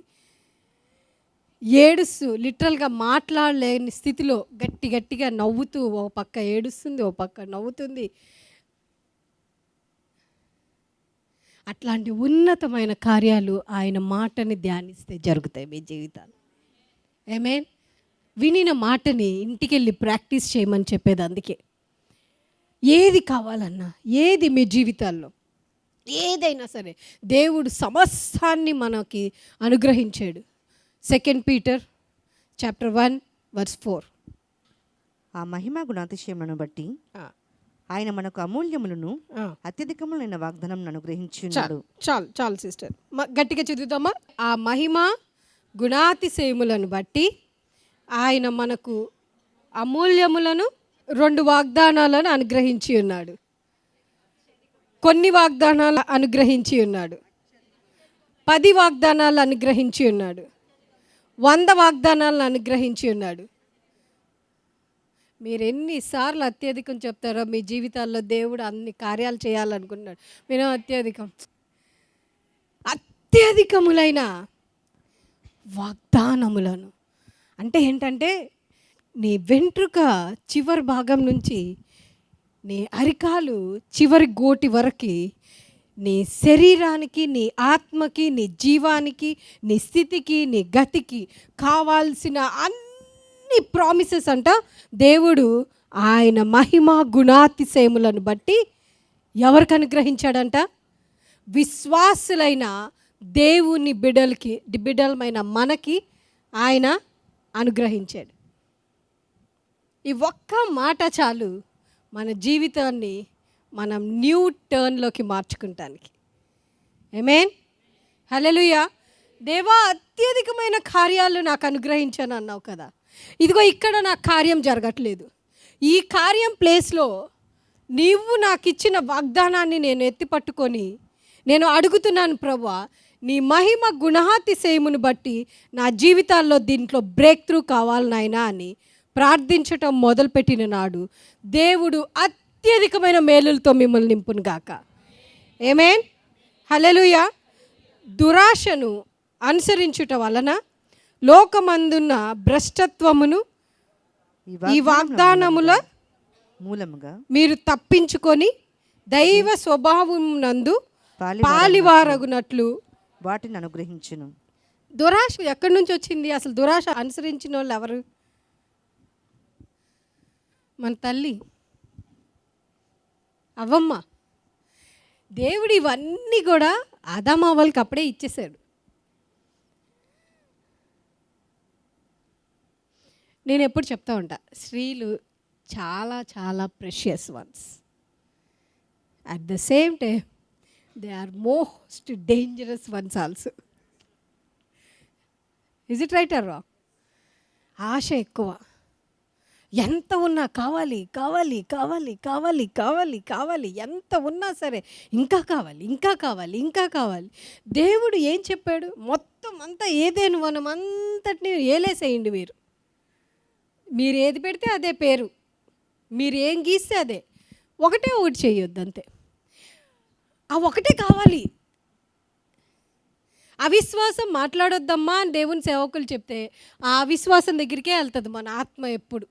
ఏడుస్తూ, లిటరల్గా మాట్లాడలేని స్థితిలో గట్టిగా నవ్వుతూ, ఓ పక్క ఏడుస్తుంది, ఓ పక్క నవ్వుతుంది. అట్లాంటి ఉన్నతమైన కార్యాలు ఆయన మాటని ధ్యానిస్తే జరుగుతాయి మీ జీవితాలు. ఆమేన్. వినిన మాటని ఇంటికెళ్ళి ప్రాక్టీస్ చేయమని చెప్పేది అందుకే. ఏది కావాలన్నా, ఏది మీ జీవితాల్లో ఏదైనా సరే దేవుడు సమస్తాన్ని మనకి అనుగ్రహించాడు. 2 Peter chapter 1 verse 4. ఆ మహిమ గుణాతిశయములను బట్టి ఆయన మనకు అమూల్యములను అత్యధికములైన వాగ్దానం అనుగ్రహించున్నాడు. చాలు సిస్టర్, గట్టిగా చదువుతామా? ఆ మహిమ గుణాతిశయములను బట్టి ఆయన మనకు అమూల్యములను 2 వాగ్దానాలను అనుగ్రహించి ఉన్నాడు. కొన్ని వాగ్దానాలు అనుగ్రహించి ఉన్నాడు, 10 వాగ్దానాలు అనుగ్రహించి ఉన్నాడు, 100 వాగ్దానాలను అనుగ్రహించి ఉన్నాడు. మీరు ఎన్నిసార్లు అత్యధికం చెప్తారో మీ జీవితాల్లో దేవుడు అన్ని కార్యాలు చేయాలనుకున్నాడు. మీరు అత్యధికములైన వాగ్దానములను అంటే ఏంటంటే, నీ వెంట్రుక చివరి భాగం నుంచి నీ అరికాలు చివరి గోటి వరకు, నీ శరీరానికి, నీ ఆత్మకి, నీ జీవానికి, నీ స్థితికి, నీ గతికి కావాల్సిన అన్ని ప్రామిసెస్ అంట దేవుడు ఆయన మహిమ గుణాతిశయములను బట్టి ఎవరికి అనుగ్రహించాడంట? విశ్వాసులైన దేవుని బిడ్డలమైన మనకి ఆయన అనుగ్రహించాడు. ఈ ఒక్క మాట చాలు మన జీవితాన్ని మనం న్యూ టర్న్లోకి మార్చుకుంటానికి. ఆమేన్. హల్లెలూయా. దేవా, అత్యధికమైన కార్యాలు నాకు అనుగ్రహించాను అన్నావు కదా, ఇదిగో ఇక్కడ నాకు కార్యం జరగట్లేదు. ఈ కార్యం ప్లేస్లో నీవు నాకు ఇచ్చిన వాగ్దానాన్ని నేను ఎత్తిపట్టుకొని నేను అడుగుతున్నాను ప్రభువా, నీ మహిమ గుణాతిశయమును బట్టి నా జీవితాల్లో దీంట్లో బ్రేక్ త్రూ కావాలి నాయనా అని ప్రార్థించటం మొదలుపెట్టిన నాడు దేవుడు అత్యధికమైన మేలులతో మిమ్మల్ని నింపును గాక. ఆమేన్. హల్లెలూయా. దురాశను అనుసరించుట వలన లోకమందున్న భ్రష్టత్వమును ఈ వాగ్దానముల మూలముగా మీరు తప్పించుకొని దైవ స్వభావం నందు పాలివారగునట్లు వాటిని అనుగ్రహించును. దురాశ ఎక్కడి నుంచి వచ్చింది? అసలు దురాశ అనుసరించిన వాళ్ళు ఎవరు? మన తల్లి అవ్వమ్మ. దేవుడు ఇవన్నీ కూడా ఆదామవ్వలకి అప్పుడే ఇచ్చేశాడు. నేను ఎప్పుడు చెప్తా ఉంటా, స్త్రీలు చాలా చాలా precious ones. At the same time they are most dangerous ones also. Is it right or wrong? ఆశ ఎక్కువ. ఎంత ఉన్నా కావాలి కావాలి కావాలి కావాలి కావాలి కావాలి, ఎంత ఉన్నా సరే ఇంకా కావాలి ఇంకా కావాలి ఇంకా కావాలి. దేవుడు ఏం చెప్పాడు? మొత్తం అంతా ఏదేను వనం అంతటిని ఏలేసేయండి. మీరు ఏది పెడితే అదే పేరు, మీరు ఏం గీస్తే అదే. ఒకటే ఒకటి చేయొద్దు అంతే. ఆ ఒకటే కావాలి. అవిశ్వాసం మాట్లాడొద్దమ్మా అని దేవుని సేవకులు చెప్తే ఆ అవిశ్వాసం దగ్గరికే వెళ్తుంది మన ఆత్మ. ఎప్పుడు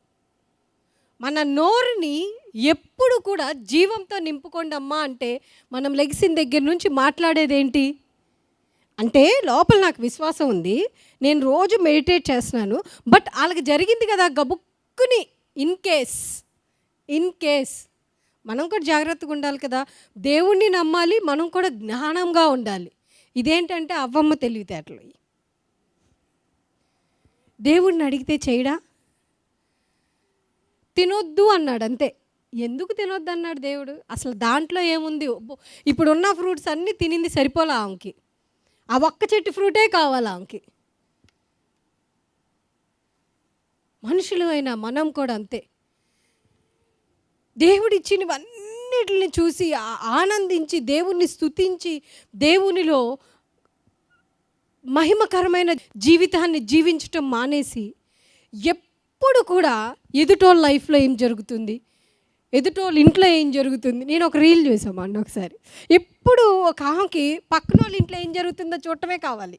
మన నోరుని ఎప్పుడు కూడా జీవంతో నింపుకోండి అమ్మా అంటే మనం లెగిసిన దగ్గర నుంచి మాట్లాడేది ఏంటి అంటే, లోపల నాకు విశ్వాసం ఉంది, నేను రోజు మెడిటేట్ చేస్తున్నాను, బట్ వాళ్ళకి జరిగింది కదా గబుక్కుని ఇన్ కేస్ మనం కూడా జాగ్రత్తగా ఉండాలి కదా. దేవుణ్ణి నమ్మాలి, మనం కూడా జ్ఞానంగా ఉండాలి. ఇదేంటంటే అవ్వమ్మ తెలివితేటలు. దేవుడిని అడిగితే చేయడా? తినొద్దు అన్నాడు అంతే. ఎందుకు తినొద్దు అన్నాడు దేవుడు? అసలు దాంట్లో ఏముంది? ఇప్పుడున్న ఫ్రూట్స్ అన్నీ తినింది సరిపోలే ఆమెకి. ఆ ఒక్క చెట్టు ఫ్రూటే కావాలి ఆమెకి. మనుషులు అయినా మనం కూడా అంతే. దేవుడిచ్చినవన్నిటిని చూసి ఆనందించి దేవుణ్ణి స్తుతించి దేవునిలో మహిమకరమైన జీవితాన్ని జీవించటం మానేసి ఎప్పుడు కూడా ఎదుటోళ్ళ లైఫ్లో ఏం జరుగుతుంది, ఎదుటోళ్ళ ఇంట్లో ఏం జరుగుతుంది. నేను ఒక రీల్ చూసామండి ఒకసారి. ఎప్పుడు ఒక ఆమెకి పక్కన వాళ్ళ ఇంట్లో ఏం జరుగుతుందో చూడటమే కావాలి.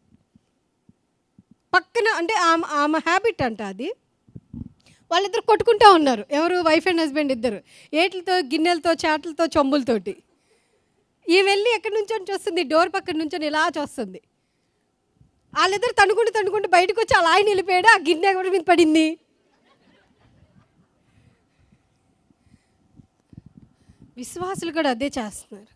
పక్కన అంటే ఆమె హ్యాబిట్ అంట అది. వాళ్ళిద్దరు కొట్టుకుంటూ ఉన్నారు. ఎవరు? వైఫ్ అండ్ హస్బెండ్ ఇద్దరు. ఏట్లతో, గిన్నెలతో, చాట్లతో, చొంబులతోటి. ఈ వెళ్ళి ఎక్కడి నుంచో చూస్తుంది, డోర్ పక్కన నుంచొని ఇలా చూస్తుంది. వాళ్ళిద్దరు తనుకుంటూ బయటకు వచ్చి అలా ఆయన వెళ్ళిపోయాడు. ఆ గిన్నె ఎవరి మీద పడింది? విశ్వాసులు కూడా అదే చేస్తున్నారు.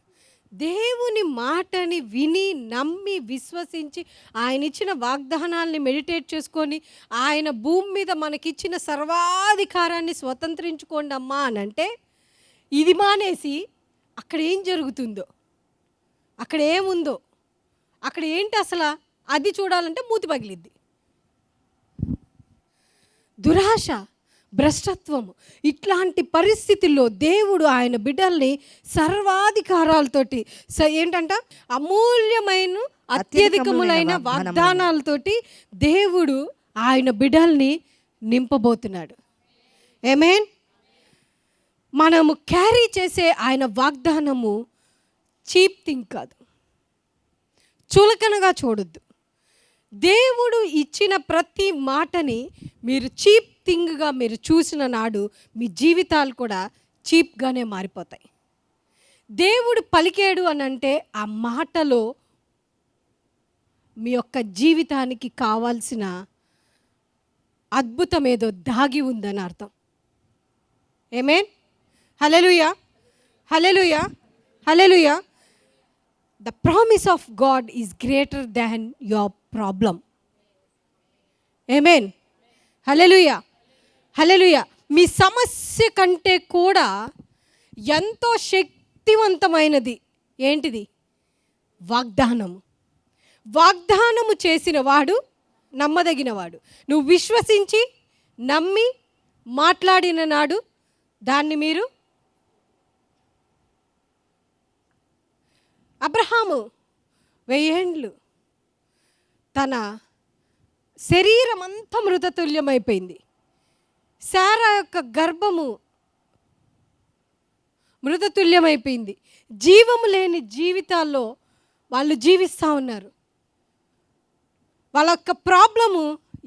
దేవుని మాటని విని నమ్మి విశ్వసించి ఆయన ఇచ్చిన వాగ్దానాల్ని మెడిటేట్ చేసుకొని ఆయన భూమి మీద మనకిచ్చిన సర్వాధికారాన్ని స్వతంత్రించుకోండి అమ్మా అని అంటే, ఇది మానేసి అక్కడ ఏం జరుగుతుందో, అక్కడ ఏముందో, అక్కడ ఏంటి అసలు అది చూడాలంటే మూతి పగిలిద్ది. దురాశ, భ్రష్టత్వము, ఇట్లాంటి పరిస్థితుల్లో దేవుడు ఆయన బిడ్డల్ని సర్వాధికారాలతోటి ఏంటంట అమూల్యమైన అత్యధికములైన వాగ్దానాలతోటి దేవుడు ఆయన బిడ్డల్ని నింపబోతున్నాడు. ఆమేన్. మనము క్యారీ చేసే ఆయన వాగ్దానము చీప్ థింగ్ కాదు, చులకనగా చూడొద్దు. దేవుడు ఇచ్చిన ప్రతి మాటని మీరు చీప్ థింగ్గా మీరు చూసిన నాడు మీ జీవితాలు కూడా చీప్గానే మారిపోతాయి. దేవుడు పలికాడు అని అంటే ఆ మాటలో మీ యొక్క జీవితానికి కావాల్సిన అద్భుతం ఏదో దాగి ఉందని అర్థం. ఆమేన్. హల్లెలూయా, హల్లెలూయా, హల్లెలూయా. The promise of God is greater than your problem. Amen. Hallelujah. Hallelujah. మీ సమస్య కంటే కూడా ఎంతో శక్తివంతమైనది ఏంటిది? వాగ్దానము. వాగ్దానము చేసిన వాడు నమ్మదగినవాడు. నువ్వు విశ్వసించి నమ్మి మాట్లాడిన నాడు దాన్ని మీరు అబ్రహాము 1000 ఏండ్లు తన శరీరం అంతా మృతతుల్యమైపోయింది. శారా యొక్క గర్భము మృతతుల్యమైపోయింది. జీవము లేని జీవితాల్లో వాళ్ళు జీవిస్తూ ఉన్నారు. వాళ్ళ యొక్క ప్రాబ్లము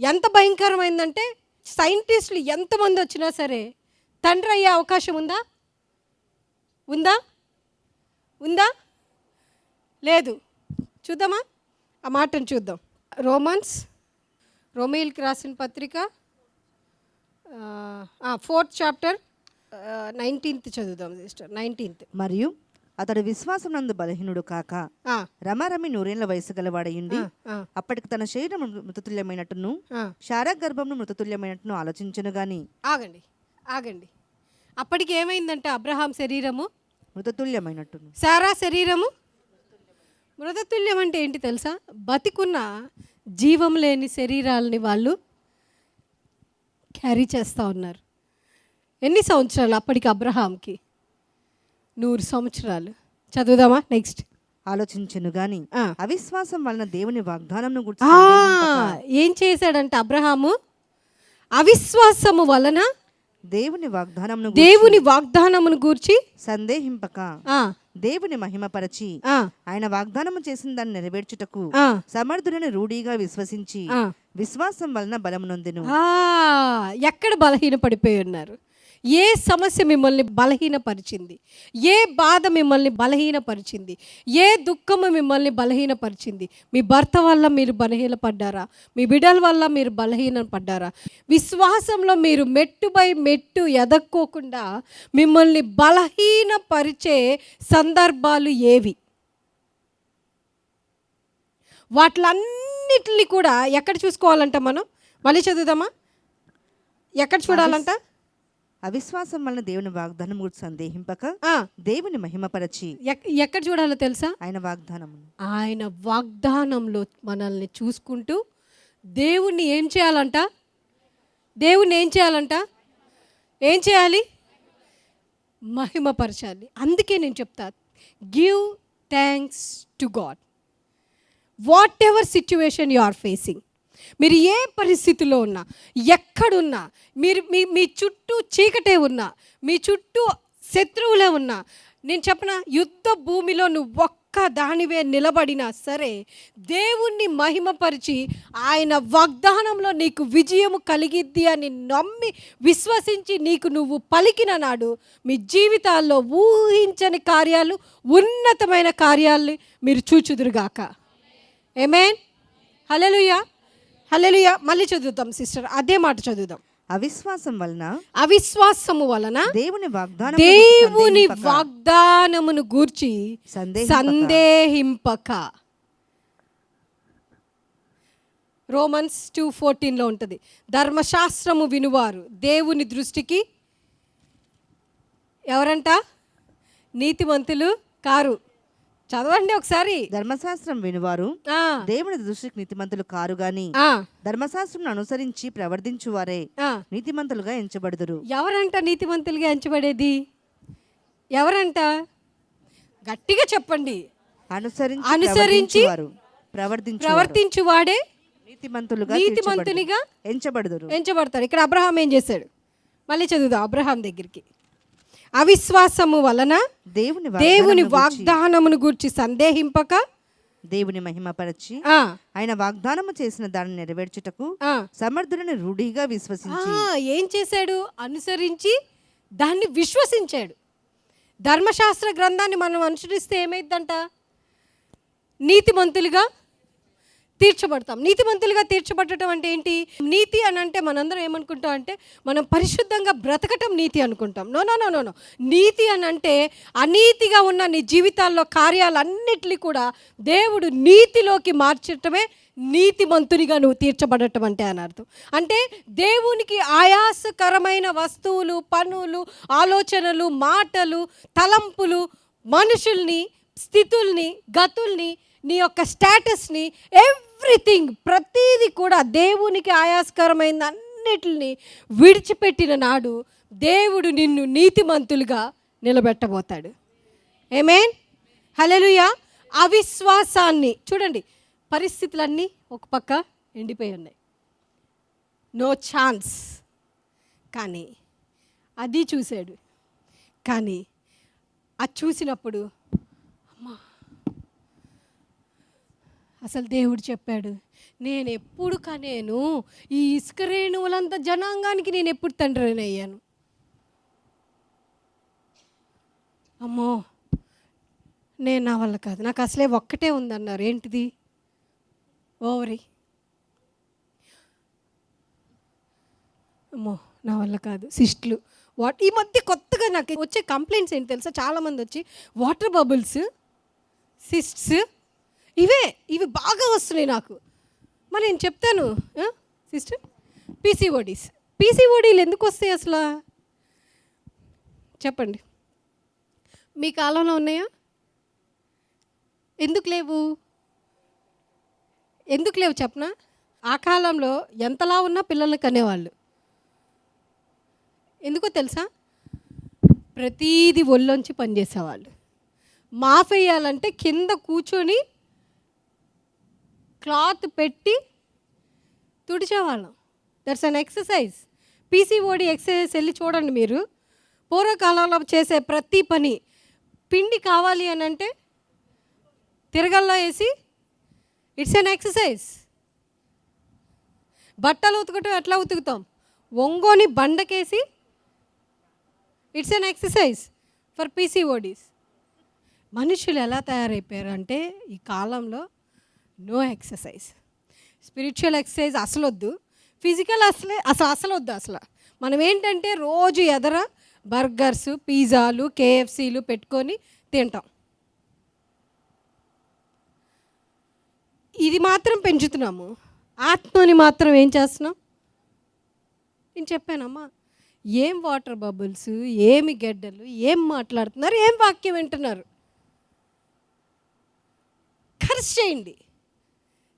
ఎంత భయంకరమైందంటే సైంటిస్టులు ఎంతమంది వచ్చినా సరే తండ్రి అయ్యే అవకాశం ఉందా? ఉందా? ఉందా? లేదు. చూద్దామా? ఆ మాటను చూద్దాం. రోమీయులకు రాసిన పత్రిక 4th చాప్టర్ 19th చదువుదాం సిస్టర్. 19th. మరియు అతడు విశ్వాసం నందు బలహీనుడు కాక రమారమి 100 ఏళ్ల వయసు గలవాడయుండి అప్పటికి తన శరీరం మృతతుల్యమైనట్టును శారా గర్భమును మృతతుల్యమైనట్టును ఆలోచించను గాని. ఆగండి. అప్పటికి ఏమైందంటే అబ్రహాం శరీరము మృతతుల్యమైనట్టును, శారా శరీరము మృతతుల్యం. అంటే ఏంటి తెలుసా? బతికున్న జీవం లేని శరీరాలని వాళ్ళు క్యారీ చేస్తూ ఉన్నారు. ఎన్ని సంవత్సరాలు అప్పటికి అబ్రహాంకి? 100 సంవత్సరాలు. చదువుదామా? నెక్స్ట్. ఆలోచించను గాని అవిశ్వాసం వలన దేవుని వాగ్దానంను గురించి ఏం చేశాడంటే అబ్రహాము అవిశ్వాసము వలన దేవుని వాగ్దానమును గూర్చి సందేహింపక దేవుని మహిమపరచి ఆయన వాగ్దానము చేసిన దాన్ని నెరవేర్చుటకు సమర్థుడని రూఢిగా విశ్వసించి విశ్వాసం వలన బలమునొందెను. ఎక్కడ బలహీన పడిపోయి ఉన్నారు? ఏ సమస్య మిమ్మల్ని బలహీనపరిచింది? ఏ బాధ మిమ్మల్ని బలహీనపరిచింది? ఏ దుఃఖము మిమ్మల్ని బలహీనపరిచింది? మీ భర్త వల్ల మీరు బలహీనపడ్డారా? మీ బిడ్డల వల్ల మీరు బలహీనపడ్డారా? విశ్వాసంలో మీరు మెట్టు బై మెట్టు ఎదక్కోకుండా మిమ్మల్ని బలహీనపరిచే సందర్భాలు ఏవి? వాటిలన్నిటిని కూడా ఎక్కడ చూసుకోవాలంట మనం? మళ్ళీ చదువుదామా? ఎక్కడ చూడాలంట? అవిశ్వాసం వలన దేవుని వాగ్దానం గురించి సందేహింపక దేవుని మహిమపరచి. ఎక్కడ చూడాలో తెలుసా? ఆయన వాగ్దానంలో మనల్ని చూసుకుంటూ దేవుణ్ణి ఏం చేయాలంట? ఏం చేయాలి? మహిమపరచాలి. అందుకే నేను చెప్తా, give thanks to God whatever situation you are facing. మీరు ఏ పరిస్థితిలో ఉన్నా, ఎక్కడున్నా, మీరు మీ చుట్టూ చీకటే ఉన్నా, మీ చుట్టూ శత్రువులే ఉన్నా, నేను చెప్పనా, యుద్ధ భూమిలో నువ్వు ఒక్క దానివే నిలబడినా సరే దేవుణ్ణి మహిమపరిచి ఆయన వాగ్దానంలో నీకు విజయము కలిగిద్ది అని నమ్మి విశ్వసించి నీకు నువ్వు పలికిన నాడు మీ జీవితాల్లో ఊహించని కార్యాలు, ఉన్నతమైన కార్యాలు మీరు చూచుదురుగాక. ఆమేన్. హల్లెలూయా. మళ్ళీ చదువుతాం సిస్టర్, అదే మాట చదువుదాం. అవిశ్వాసము వలన దేవుని వాగ్దానమును గూర్చి సందేహింపక. రోమన్స్ 2:14 ఉంటుంది, ధర్మశాస్త్రము వినువారు దేవుని దృష్టికి ఎవరంట? నీతిమంతులు కారు. చదవండి ఒకసారి. ధర్మశాస్త్రం వినువారు దేవుని దృష్టికి నీతిమంతులు కారు గాని ధర్మశాస్త్రం అనుసరించి ప్రవర్తించువారే నీతిమంతులుగా ఎంచబడుదురు. ఎవరంట నీతిమంతులుగా ఎంచబడేది? ఎవరంట? గట్టిగా చెప్పండి. అనుసరించి ప్రవర్తించువాడే నీతిమంతునిగా ఎంచబడతారు. ఇక్కడ అబ్రహాం ఏం చేశాడు? మళ్ళీ చదువుదాం అబ్రహాం దగ్గరికి. అవిశ్వాసము వలన దేవుని వాగ్దానమును గూర్చి సందేహింపక దేవుని మహిమపరచి ఆయన వాగ్దానము చేసిన దాన్ని నెరవేర్చుటకు సమర్థుడని రూఢిగా విశ్వసించి. ఏం చేశాడు? అనుసరించి దాన్ని విశ్వసించాడు. ధర్మశాస్త్ర గ్రంథాన్ని మనం అనుసరిస్తే ఏమైందంట? నీతిమంతులుగా తీర్చబడతాం. నీతిమంతులుగా తీర్చబడటం అంటే ఏంటి? నీతి అని అంటే మనందరం ఏమనుకుంటాం అంటే మనం పరిశుద్ధంగా బ్రతకటం నీతి అనుకుంటాం. నో. నీతి అని అంటే అనీతిగా ఉన్న నీ జీవితాల్లో కార్యాలన్నిటినీ కూడా దేవుడు నీతిలోకి మార్చటమే నీతిమంతునిగా నువ్వు తీర్చబడటం అంటే అని అర్థం. అంటే దేవునికి ఆయాసకరమైన వస్తువులు, పనులు, ఆలోచనలు, మాటలు, తలంపులు, మనుషుల్ని, స్థితుల్ని, గతుల్ని, నీ యొక్క స్టేటస్ని, ఎవ్రీథింగ్, ప్రతీది కూడా దేవునికి ఆయాస్కరమైన అన్నిటిని విడిచిపెట్టిన నాడు దేవుడు నిన్ను నీతిమంతులుగా నిలబెట్టబోతాడు. ఆమేన్. హల్లెలూయా. అవిశ్వాసాన్ని చూడండి, పరిస్థితులన్నీ ఒక పక్క ఎండిపోయి ఉన్నాయి, నో ఛాన్స్. కానీ అది చూశాడు. కానీ అది చూసినప్పుడు అసలు దేవుడు చెప్పాడు, నేను ఎప్పుడు కనేను ఈ ఇసుక రేణువులంత జనాంగానికి నేను ఎప్పుడు తండ్రిని అయ్యాను. అమ్మో, నేను నా వల్ల కాదు, నాకు అసలే ఒక్కటే ఉందన్నారు. ఏంటిది? ఓవరి. అమ్మో, నా వల్ల కాదు. సిస్ట్లు, ఈ మధ్య కొత్తగా నాకు వచ్చే కంప్లైంట్స్ ఏంటి తెలుసా? చాలామంది వచ్చి వాటర్ బబుల్స్, సిస్ట్స్, ఇవి బాగా వస్తున్నాయి నాకు. మరి నేను చెప్తాను సిస్టర్, పీసీఓడీలు ఎందుకు వస్తాయి అసలు చెప్పండి? మీ కాలంలో ఉన్నాయా? ఎందుకు లేవు చెప్పనా? ఆ కాలంలో ఎంతలా ఉన్నా పిల్లల్ని కనేవాళ్ళు. ఎందుకో తెలుసా? ప్రతీది ఒళ్ళొంచి పనిచేసేవాళ్ళు. మాఫ్ వేయాలంటే కింద కూర్చొని క్లాత్ పెట్టి తుడిచేవాళ్ళం. That's an exercise. PCOD exercise వెళ్ళి చూడండి మీరు. పూర్వకాలంలో చేసే ప్రతి పని, పిండి కావాలి అని అంటే తిరగల్లో వేసి, ఇట్స్ అన్ ఎక్సర్సైజ్. బట్టలు ఉతకటం ఎట్లా ఉతుకుతాం? ఒంగోని బండకేసి, it's an exercise for PCODs. మనుషులు ఎలా తయారైపోయారు అంటే ఈ కాలంలో నో ఎక్సర్సైజ్. స్పిరిచువల్ ఎక్సర్సైజ్ అసలు వద్దు, ఫిజికల్ అసలు వద్దు. అసలు మనం ఏంటంటే రోజు ఎదర బర్గర్స్, పిజ్జాలు, కేఎఫ్సీలు పెట్టుకొని తింటాం. ఇది మాత్రం పెంచుతున్నాము, ఆత్మని మాత్రం ఏం చేస్తున్నాం? నేను చెప్పానమ్మా, ఏం వాటర్ బబుల్స్, ఏమి గెడ్డలు, ఏం మాట్లాడుతున్నారు, ఏం వాక్యం వింటున్నారు? ఖర్చు చేయండి.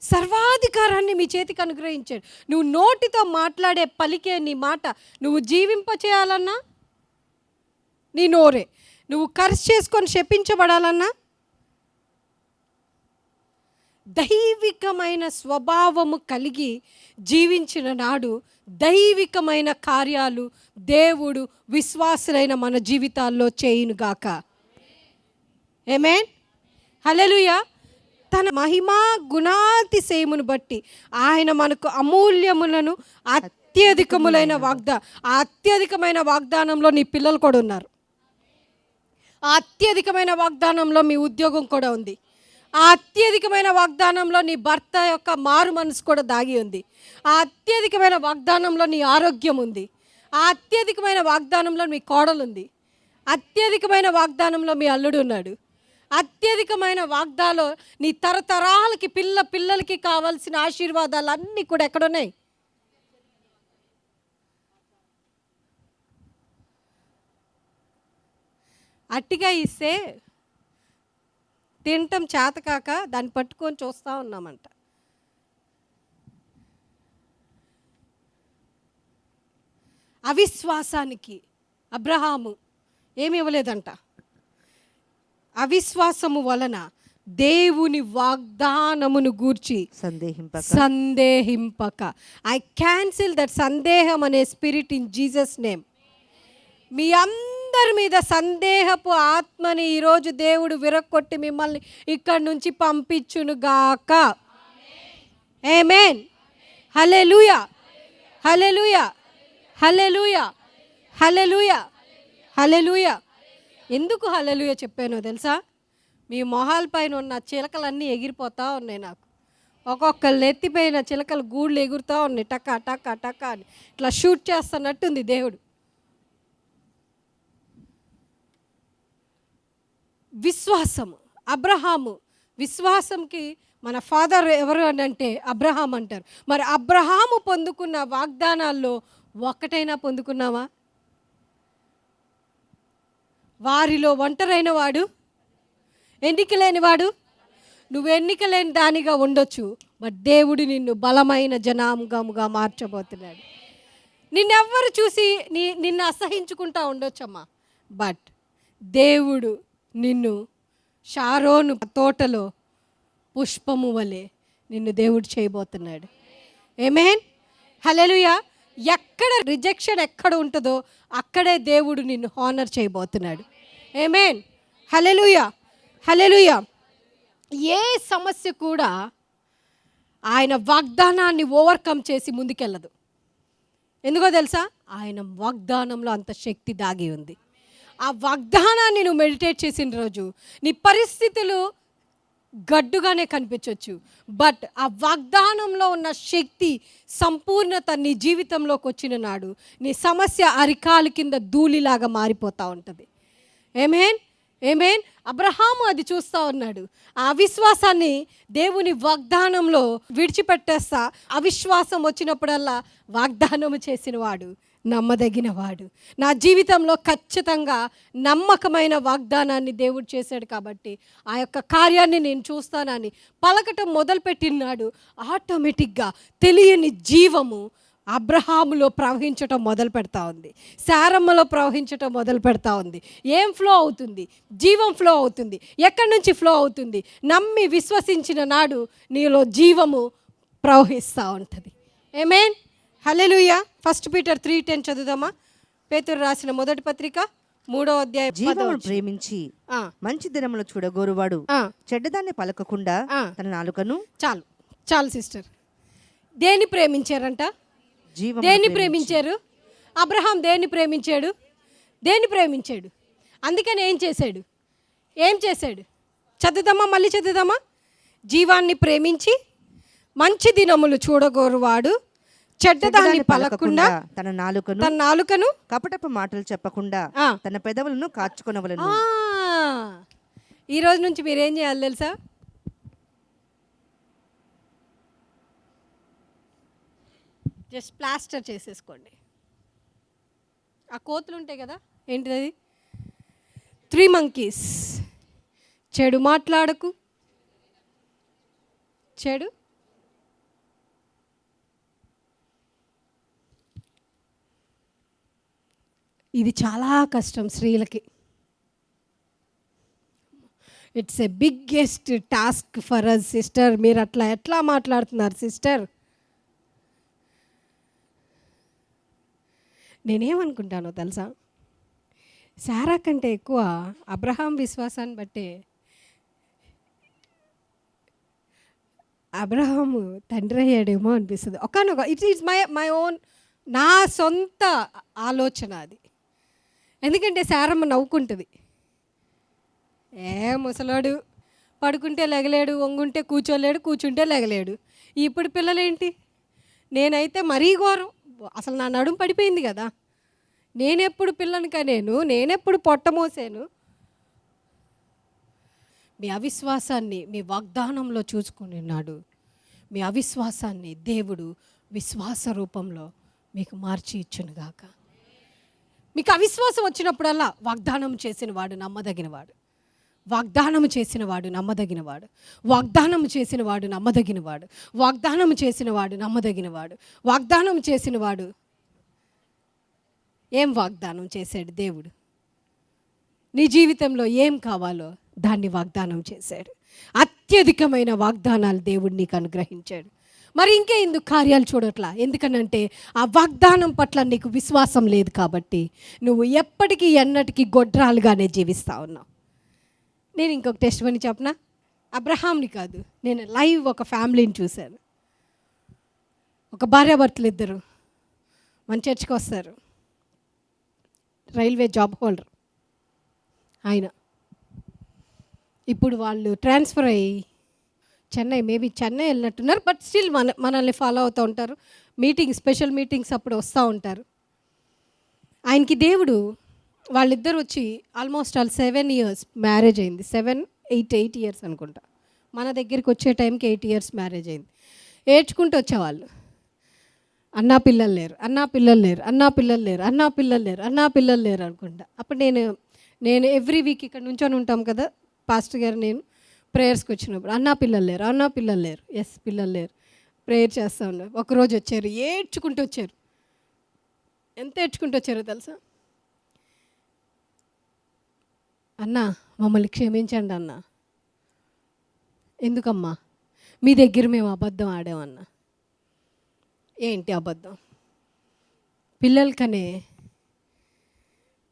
సర్వాధికారాన్ని మీ చేతికి అనుగ్రహించాడు. నువ్వు నోటితో మాట్లాడే పలికే నీ మాట నువ్వు జీవింపచేయాలన్నా నీ నోరే. నువ్వు ఖర్చు చేసుకొని శపించబడాలన్నా దైవికమైన స్వభావము కలిగి జీవించిన నాడు దైవికమైన కార్యాలు దేవుడు విశ్వాసులైన మన జీవితాల్లో చేయునుగాక. ఆమేన్, హల్లెలూయా. తన మహిమా గుణాతిశయమును బట్టి ఆయన మనకు అమూల్యములను అత్యధికములైన ఆ అత్యధికమైన వాగ్దానంలో నీ పిల్లలు కూడా ఉన్నారు. ఆ అత్యధికమైన వాగ్దానంలో మీ ఉద్యోగం కూడా ఉంది. ఆ అత్యధికమైన వాగ్దానంలో నీ భర్త యొక్క మారు మనసు కూడా దాగి ఉంది. ఆ అత్యధికమైన వాగ్దానంలో నీ ఆరోగ్యం ఉంది. ఆ అత్యధికమైన వాగ్దానంలో మీ కోడలు ఉంది. అత్యధికమైన వాగ్దానంలో మీ అల్లుడు ఉన్నాడు. అత్యధికమైన వాగ్దాలో నీ తరతరాలకి పిల్లలకి కావాల్సిన ఆశీర్వాదాలు అన్నీ కూడా ఎక్కడున్నాయి? అట్టిగా ఇస్తే తినటం చేతకాక దాన్ని పట్టుకొని చూస్తూ ఉన్నామంట. అవిశ్వాసానికి అబ్రహాము ఏమి ఇవ్వలేదంట. అవిశ్వాసము వలన దేవుని వాగ్దానమును గూర్చి సందేహింపక. ఐ క్యాన్సిల్ దట్ సందేహం అనే స్పిరిట్ ఇన్ జీసస్ నేమ్. మీ అందరి మీద సందేహపు ఆత్మని ఈరోజు దేవుడు విరక్కొట్టి మిమ్మల్ని ఇక్కడి నుంచి పంపించును గాక. ఆమేన్, హల్లెలూయా, హల్లెలూయా, హల్లెలూయా, హల్లెలూయా, హల్లెలూయా. ఎందుకు హల్లెలూయా చెప్పానో తెలుసా? మీ మొహాల పైన ఉన్న చిలకలన్నీ ఎగిరిపోతూ ఉన్నాయి. నాకు ఒక్కొక్కళ్ళు ఎత్తిపోయిన చిలకలు గూళ్ళు ఎగురుతూ ఉన్నాయి. టక్క టక్క టక్క అని ఇట్లా షూట్ చేస్తున్నట్టుంది దేవుడు. విశ్వాసము, అబ్రహాము విశ్వాసంకి మన ఫాదర్ ఎవరు అని అంటే అబ్రహాం అంటారు. మరి అబ్రహాము పొందుకున్న వాగ్దానాల్లో ఒక్కటైనా పొందుకున్నావా? వారిలో ఒంటరైన వాడు, ఎన్నిక లేనివాడు. నువ్వు ఎన్నిక లేని దానిగా ఉండొచ్చు, బట్ దేవుడు నిన్ను బలమైన జనాంగముగా మార్చబోతున్నాడు. నిన్నెవ్వరు చూసి నిన్ను అసహించుకుంటా ఉండొచ్చమ్మా, బట్ దేవుడు నిన్ను షారోను తోటలో పుష్పము వలె నిన్ను దేవుడు చేయబోతున్నాడు. ఆమేన్, హల్లెలూయా. ఎక్కడ రిజెక్షన్ ఎక్కడ ఉంటుందో అక్కడే దేవుడు నిన్ను హానర్ చేయబోతున్నాడు. ఆమేన్, హల్లెలూయా, హల్లెలూయా. ఏ సమస్య కూడా ఆయన వాగ్దానాన్ని ఓవర్కమ్ చేసి ముందుకెళ్ళదు. ఎందుకో తెలుసా? ఆయన వాగ్దానంలో అంత శక్తి దాగి ఉంది. ఆ వాగ్దానాన్ని నువ్వు మెడిటేట్ చేసిన రోజు నీ పరిస్థితులు గడ్డుగానే కనిపించవచ్చు, బట్ ఆ వాగ్దానంలో ఉన్న శక్తి సంపూర్ణత నీ జీవితంలోకి వచ్చిన నాడు నీ సమస్య అరికాలు కింద ధూళిలాగా మారిపోతూ ఉంటుంది. ఆమేన్, ఆమేన్. అబ్రహాము అది చూస్తూ ఉన్నాడు. ఆ అవిశ్వాసాన్ని దేవుని వాగ్దానంలో విడిచిపెట్టేస్తా అవిశ్వాసం వచ్చినప్పుడల్లా వాగ్దానము చేసిన వాడు నమ్మదగిన వాడు. నా జీవితంలో ఖచ్చితంగా నమ్మకమైన వాగ్దానాన్ని దేవుడు చేశాడు కాబట్టి ఆ యొక్క కార్యాన్ని నేను చూస్తానని పలకటం మొదలుపెట్టినాడు. ఆటోమేటిక్గా తెలియని జీవము అబ్రహాములో ప్రవహించటం మొదలు పెడతా ఉంది, శారమ్మలో ప్రవహించటం మొదలు పెడతా ఉంది. ఏం ఫ్లో అవుతుంది? జీవం ఫ్లో అవుతుంది. ఎక్కడి నుంచి ఫ్లో అవుతుంది? నమ్మి విశ్వసించిన నాడు నీలో జీవము ప్రవహిస్తూ ఉంటుంది. ఆమేన్, హల్లెలూయా. 1 పీటర్ 3:10 చదువుదామా? పేతురు రాసిన మొదటి పత్రిక 3వ అధ్యాయం. జీవమును ప్రేమించి మంచి దినములు చూడగోరువాడు చెడ్డదాన్ని పలకకుండా తన నాలుకను. చాలు చాలు సిస్టర్. దేన్ని ప్రేమించారంట? దేన్ని ప్రేమించారు? అబ్రహాం దేన్ని ప్రేమించాడు? దేన్ని ప్రేమించాడు? అందుకని ఏం చేశాడు? ఏం చేశాడు? చదువుదామా? మళ్ళీ చదువుదామా? జీవాన్ని ప్రేమించి మంచి దినములు చూడగోరువాడు చెడ్డదాన్ని పలకకుండా తన నాలుకను కపటపు మాటలు చెప్పకుండా తన పెదవులను కాచుకొనవలెను. ఈ రోజు నుంచి మీరేం చేయాలి తెలుసా? జస్ట్ ప్లాస్టర్ చేసేసుకోండి. ఆ కోతులు ఉంటాయి కదా, ఏంటిది అది? 3 monkeys. చెడు మాట్లాడకు, చెడు ఇది చాలా కష్టం స్త్రీలకి. It's a biggest task for us sister. మీరు ఎట్లా మాట్లాడుతున్నారు సిస్టర్? నేనేమనుకుంటానో తెలుసా? శారా కంటే ఎక్కువ అబ్రహాం విశ్వాసాన్ని బట్టే అబ్రహాము తండ్రి అయ్యాడేమో అనిపిస్తుంది. ఒకనొక ఇట్ ఈస్ మై ఓన్, నా సొంత ఆలోచన అది. ఎందుకంటే శారమ్మ నవ్వుకుంటుంది. ముసలాడు పడుకుంటే లెగలేడు, వంగుంటే కూర్చోలేడు, కూర్చుంటే లెగలేడు. ఇప్పుడు పిల్లలేంటి? నేనైతే మరీ ఘోరం. అసలు నా నడుము పడిపోయింది కదా. నేనెప్పుడు పిల్లని కనేను, నేనెప్పుడు పొట్ట మోసాను. మీ అవిశ్వాసాన్ని మీ వాగ్దానంలో చూసుకున్నాడు. మీ అవిశ్వాసాన్ని దేవుడు విశ్వాస రూపంలో మీకు మార్చి ఇచ్చునుగాక. మీకు అవిశ్వాసం వచ్చినప్పుడల్లా వాగ్దానం చేసిన వాడు నమ్మదగినవాడు, వాగ్దానం చేసిన వాడు నమ్మదగినవాడు, వాగ్దానం చేసిన వాడు నమ్మదగినవాడు, వాగ్దానం చేసిన వాడు నమ్మదగినవాడు, వాగ్దానం చేసిన వాడు. ఏం వాగ్దానం చేశాడు దేవుడు? నీ జీవితంలో ఏం కావాలో దాన్ని వాగ్దానం చేశాడు. అత్యధికమైన వాగ్దానాలు దేవుడు నీకు అనుగ్రహించాడు. మరి ఇంకే ఎందుకు కార్యాలు చూడట్లా? ఎందుకనంటే ఆ వాగ్దానం పట్ల నీకు విశ్వాసం లేదు కాబట్టి నువ్వు ఎప్పటికీ ఎన్నటికీ గొడ్రాలుగానే జీవిస్తూ ఉన్నావు. నేను ఇంకొక టెస్ట్ అని చెప్పనా? అబ్రహాంని కాదు, నేను లైవ్ ఒక ఫ్యామిలీని చూశాను. ఒక భార్యాభర్తలు ఇద్దరు మన చర్చికి వస్తారు. రైల్వే జాబ్ హోల్డర్ ఆయన. ఇప్పుడు వాళ్ళు ట్రాన్స్ఫర్ అయ్యి చెన్నై వెళ్ళినట్టున్నారు. బట్ స్టిల్ మనల్ని ఫాలో అవుతూ ఉంటారు. స్పెషల్ మీటింగ్స్ అప్పుడు వస్తూ ఉంటారు. ఆయనకి దేవుడు, వాళ్ళిద్దరు వచ్చి ఆల్మోస్ట్ 7 years మ్యారేజ్ అయింది. 8 years అనుకుంటా. మన దగ్గరికి వచ్చే టైంకి 8 years మ్యారేజ్ అయింది. ఏడ్చుకుంటూ వచ్చేవాళ్ళు. అన్నా పిల్లలు లేరు, అన్నా పిల్లలు లేరు, అన్నా పిల్లలు లేరు, అన్నా పిల్లలు లేరు, అన్నా పిల్లలు లేరు అనుకుంటా. అప్పుడు నేను ఎవ్రీ వీక్ ఇక్కడ నుంచొని ఉంటాం కదా పాస్టర్ గారు, నేను ప్రేయర్స్కి వచ్చినప్పుడు అన్నా పిల్లలు లేరు, అన్నా పిల్లలు లేరు, ఎస్ పిల్లలు లేరు, ప్రేయర్ చేస్తూ ఉన్నారు. ఒకరోజు వచ్చారు, ఏడ్చుకుంటూ వచ్చారు. ఎంత ఏడ్చుకుంటూ వచ్చారో తెలుసా? అన్నా మమ్మల్ని క్షమించండి అన్నా. ఎందుకమ్మా? మీ దగ్గర మేము అబద్ధం ఆడామన్నా. ఏంటి అబద్ధం? పిల్లలకనే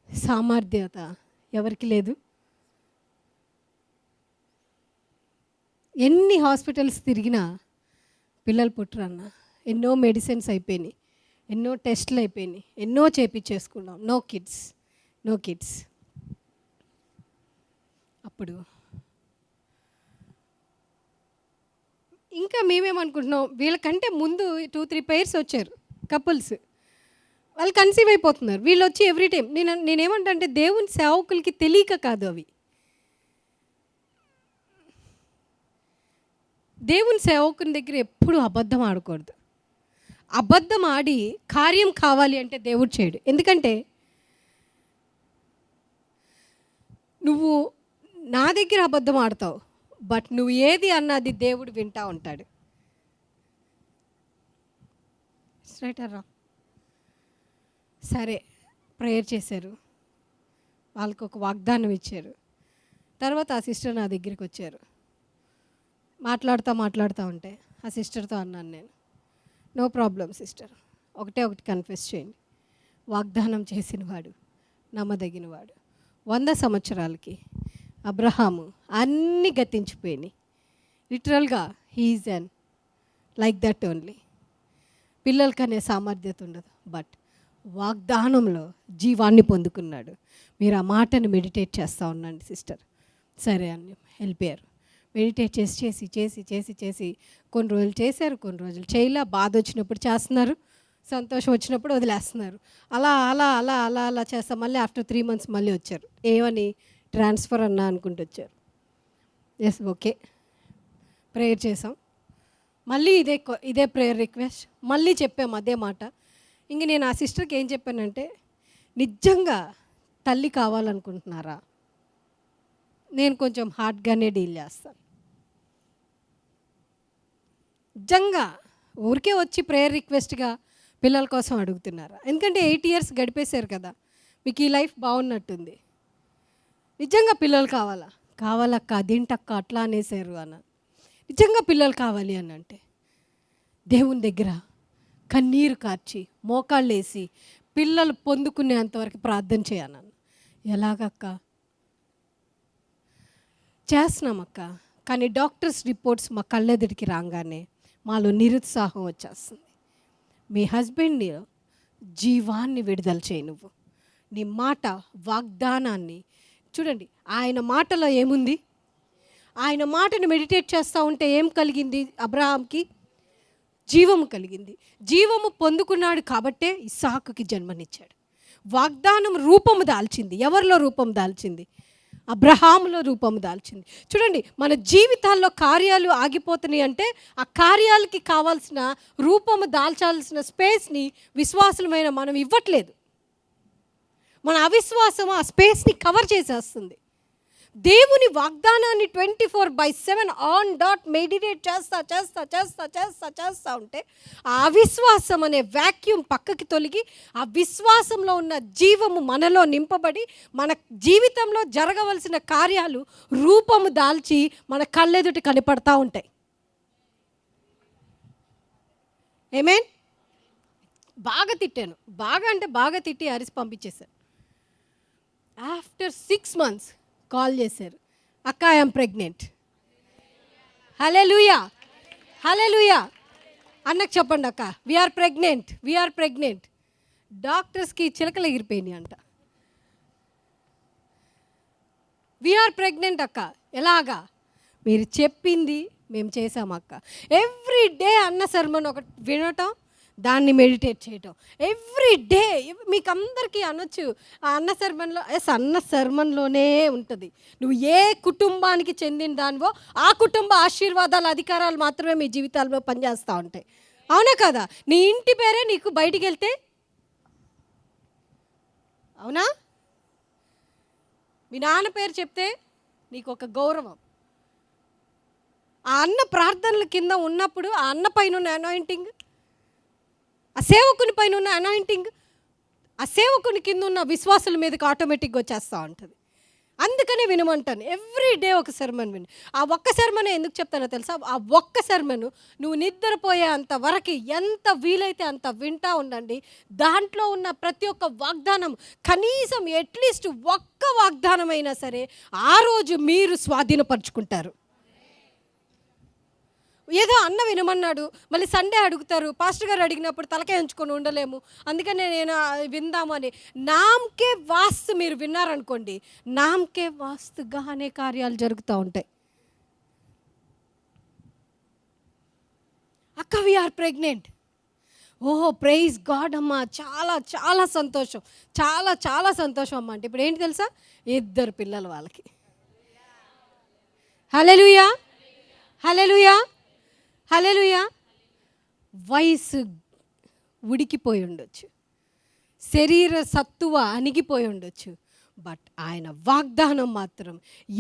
సామర్థ్యత ఎవరికి లేదు. ఎన్ని హాస్పిటల్స్ తిరిగినా పిల్లలు పుట్టరన్న, ఎన్నో మెడిసిన్స్ అయిపోయినాయి, ఎన్నో టెస్టులు అయిపోయినాయి, ఎన్నో చేపించేసుకున్నాం, నో కిడ్స్. అప్పుడు ఇంకా మేమేమనుకుంటున్నాం, వీళ్ళకంటే ముందు 2-3 pairs వచ్చారు కపుల్స్, వాళ్ళు కన్సీవ్ అయిపోతున్నారు, వీళ్ళు వచ్చి ఎవ్రీ టైం. నేనేమంటా అంటే దేవుని సేవకులకి తెలియక కాదు, అవి దేవుని సేవకుని దగ్గర ఎప్పుడు అబద్ధం ఆడకూడదు. అబద్ధం ఆడి కార్యం కావాలి అంటే దేవుడు చేయడు. ఎందుకంటే నువ్వు నా దగ్గర అబద్ధం ఆడతావు, బట్ నువ్వు ఏది అన్నది దేవుడు వింటా ఉంటాడు. రైట్ అరా? సరే, ప్రేయర్ చేశారు, వాళ్ళకు ఒక వాగ్దానం ఇచ్చారు. తర్వాత ఆ సిస్టర్ నా దగ్గరికి వచ్చారు. మాట్లాడుతూ ఉంటే ఆ సిస్టర్తో అన్నాను నేను, నో ప్రాబ్లం సిస్టర్, ఒకటి కన్ఫెస్ చేయండి, వాగ్దానం చేసినవాడు నమ్మదగినవాడు. 100 సంవత్సరాలకి అబ్రహాము అన్నీ గతించిపోయినాయి. లిటరల్గా he is an like that only. పిల్లలకనే సామర్థ్యత ఉండదు, బట్ వాగ్దానంలో జీవాన్ని పొందుకున్నాడు. మీరు ఆ మాటను మెడిటేట్ చేస్తూ ఉండండి సిస్టర్. సరే అని వెళ్ళిపోయారు. మెడిటేట్ చేసి కొన్ని రోజులు చేశారు, కొన్ని రోజులు చేయలే. బాధ వచ్చినప్పుడు చేస్తున్నారు, సంతోషం వచ్చినప్పుడు వదిలేస్తున్నారు. అలా చేస్తాం. మళ్ళీ ఆఫ్టర్ 3 months మళ్ళీ వచ్చారు. ఏమని? ట్రాన్స్ఫర్ అన్నా అనుకుంటూ వచ్చారు. ఎస్, ఓకే, ప్రేయర్ చేసాం. మళ్ళీ ఇదే ప్రేయర్ రిక్వెస్ట్ మళ్ళీ చెప్పాము, అదే మాట. ఇంక నేను ఆ సిస్టర్కి ఏం చెప్పానంటే, నిజంగా తల్లి కావాలనుకుంటున్నారా? నేను కొంచెం హార్డ్గానే డీల్ చేస్తాను. నిజంగా ఊరికే వచ్చి ప్రేయర్ రిక్వెస్ట్గా పిల్లల కోసం అడుగుతున్నారా? ఎందుకంటే 8 years గడిపేశారు కదా, మీకు ఈ లైఫ్ బాగున్నట్టుంది. నిజంగా పిల్లలు కావాలక్క, అదేంటక్క అట్లా అనేసారు అన్న. నిజంగా పిల్లలు కావాలి అని అంటే దేవుని దగ్గర కన్నీరు కార్చి మోకాళ్ళు వేసి పిల్లలు పొందుకునేంతవరకు ప్రార్థన చేయనన్న. ఎలాగక్క? చేస్తున్నామక్క, కానీ డాక్టర్స్ రిపోర్ట్స్ మా కళ్ళెదుటికి రాగానే మాలో నిరుత్సాహం వచ్చేస్తుంది. మీ హస్బెండ్ జీవాన్ని విడుదల చేయి నువ్వు. నీ మాట వాగ్దానాన్ని చూడండి, ఆయన మాటలో ఏముంది? ఆయన మాటను మెడిటేట్ చేస్తూ ఉంటే ఏం కలిగింది? అబ్రహాంకి జీవము కలిగింది. జీవము పొందుకున్నాడు కాబట్టే ఇస్సాకుకి జన్మనిచ్చాడు. వాగ్దానం రూపము దాల్చింది. ఎవరిలో రూపం దాల్చింది? అబ్రహాములో రూపము దాల్చింది. చూడండి, మన జీవితాల్లో కార్యాలు ఆగిపోతున్నాయి అంటే ఆ కార్యాలకి కావాల్సిన రూపము దాల్చాల్సిన స్పేస్ని విశ్వాసమైన మనం ఇవ్వట్లేదు. మన అవిశ్వాసం ఆ స్పేస్ని కవర్ చేసేస్తుంది. దేవుని వాగ్దానాన్ని 24/7 ఆన్ డాట్ మెడిటేట్ చేస్తా ఉంటే ఆ అవిశ్వాసం అనే వ్యాక్యూమ్ పక్కకి తొలగి ఆ విశ్వాసంలో ఉన్న జీవము మనలో నింపబడి మన జీవితంలో జరగవలసిన కార్యాలు రూపము దాల్చి మన కళ్ళెదుటి కనపడతా ఉంటాయి. ఏమేన్? బాగా తిట్టాను, బాగా తిట్టి అరిసి పంపించేశాను. ఆఫ్టర్ 6 months కాల్ చేశారు, అక్క ఐఎమ్ ప్రెగ్నెంట్. హల్లెలూయా, హల్లెలూయా. అన్నకు చెప్పండి అక్క, వీఆర్ ప్రెగ్నెంట్. డాక్టర్స్కి చిలకలు ఎగిరిపోయినాయి అంట. వీఆర్ ప్రెగ్నెంట్ అక్క. ఎలాగా? మీరు చెప్పింది మేము చేసాం అక్క. ఎవ్రీ డే అన్న సర్మన్ ఒకటి వినటం, దాన్ని మెడిటేట్ చేయటం ఎవ్రీ డే. మీకు అందరికీ అనొచ్చు ఆ అన్న సర్మన్లో. అన్న సర్మన్లోనే ఉంటుంది. నువ్వు ఏ కుటుంబానికి చెందిన దానివో ఆ కుటుంబ ఆశీర్వాదాలు, అధికారాలు మాత్రమే మీ జీవితాల్లో పనిచేస్తూ ఉంటాయి. అవునా కదా? నీ ఇంటి పేరే నీకు బయటికి వెళ్తే, అవునా? మీ నాన్న పేరు చెప్తే నీకు ఒక గౌరవం. ఆ అన్న ప్రార్థనల కింద ఉన్నప్పుడు ఆ అన్న పైన ఉన్న అనాయింటింగ్, ఆ సేవకుని పైన ఉన్న అనాయింటింగ్, ఆ సేవకుని కింద ఉన్న విశ్వాసుల మీదకి ఆటోమేటిక్గా వచ్చేస్తూ ఉంటుంది. అందుకనే వినమంటాను, ఎవ్రీ డే ఒక సెర్మన్ విను. ఆ ఒక్క సెర్మనే ఎందుకు చెప్తానో తెలుసా? ఆ ఒక్క సెర్మను నువ్వు నిద్రపోయే అంతవరకు ఎంత వీలైతే అంత వింటా ఉండండి. దాంట్లో ఉన్న ప్రతి ఒక్క వాగ్దానం, కనీసం అట్లీస్ట్ ఒక్క వాగ్దానం అయినా సరే ఆ రోజు మీరు స్వాధీనపరుచుకుంటారు. ఏదో అన్న వినమన్నాడు, మళ్ళీ సండే అడుగుతారు. పాస్టర్ గారు అడిగినప్పుడు తలకాయ ఉంచుకొని ఉండలేము, అందుకనే నేను విందాము అని. నామకే వాస్తు మీరు విన్నారనుకోండి, నామకే వాస్తుగానే కార్యాలు జరుగుతూ ఉంటాయి. అక్క వీఆర్ ప్రెగ్నెంట్, ఓహో ప్రైజ్ గాడ్ అమ్మ, చాలా చాలా సంతోషం, చాలా చాలా సంతోషం అమ్మ అంటే ఇప్పుడు ఏంటి తెలుసా, 2 పిల్లలు వాళ్ళకి. హల్లెలూయా, హల్లెలూయా, హల్లెలూయా. వయసు ఉడికిపోయి ఉండొచ్చు, శరీర సత్తువ అణిగిపోయి ఉండొచ్చు, బట్ ఆయన వాగ్దానం మాత్రం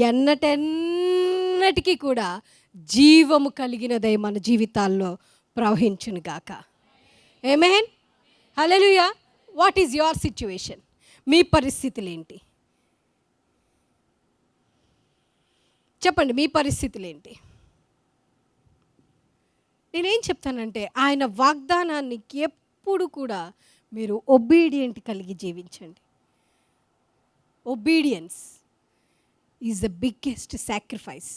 ఎన్నటెన్నటికీ కూడా జీవము కలిగినదై మన జీవితాల్లో ప్రవహించును గాక. Amen, hallelujah. What is your situation? మీ పరిస్థితులు ఏంటి చెప్పండి, మీ పరిస్థితులు ఏంటి? నేనేం చెప్తానంటే, ఆయన వాగ్దానాన్ని ఎప్పుడు కూడా మీరు ఒబీడియంట్ కలిగి జీవించండి. Obedience is the biggest sacrifice.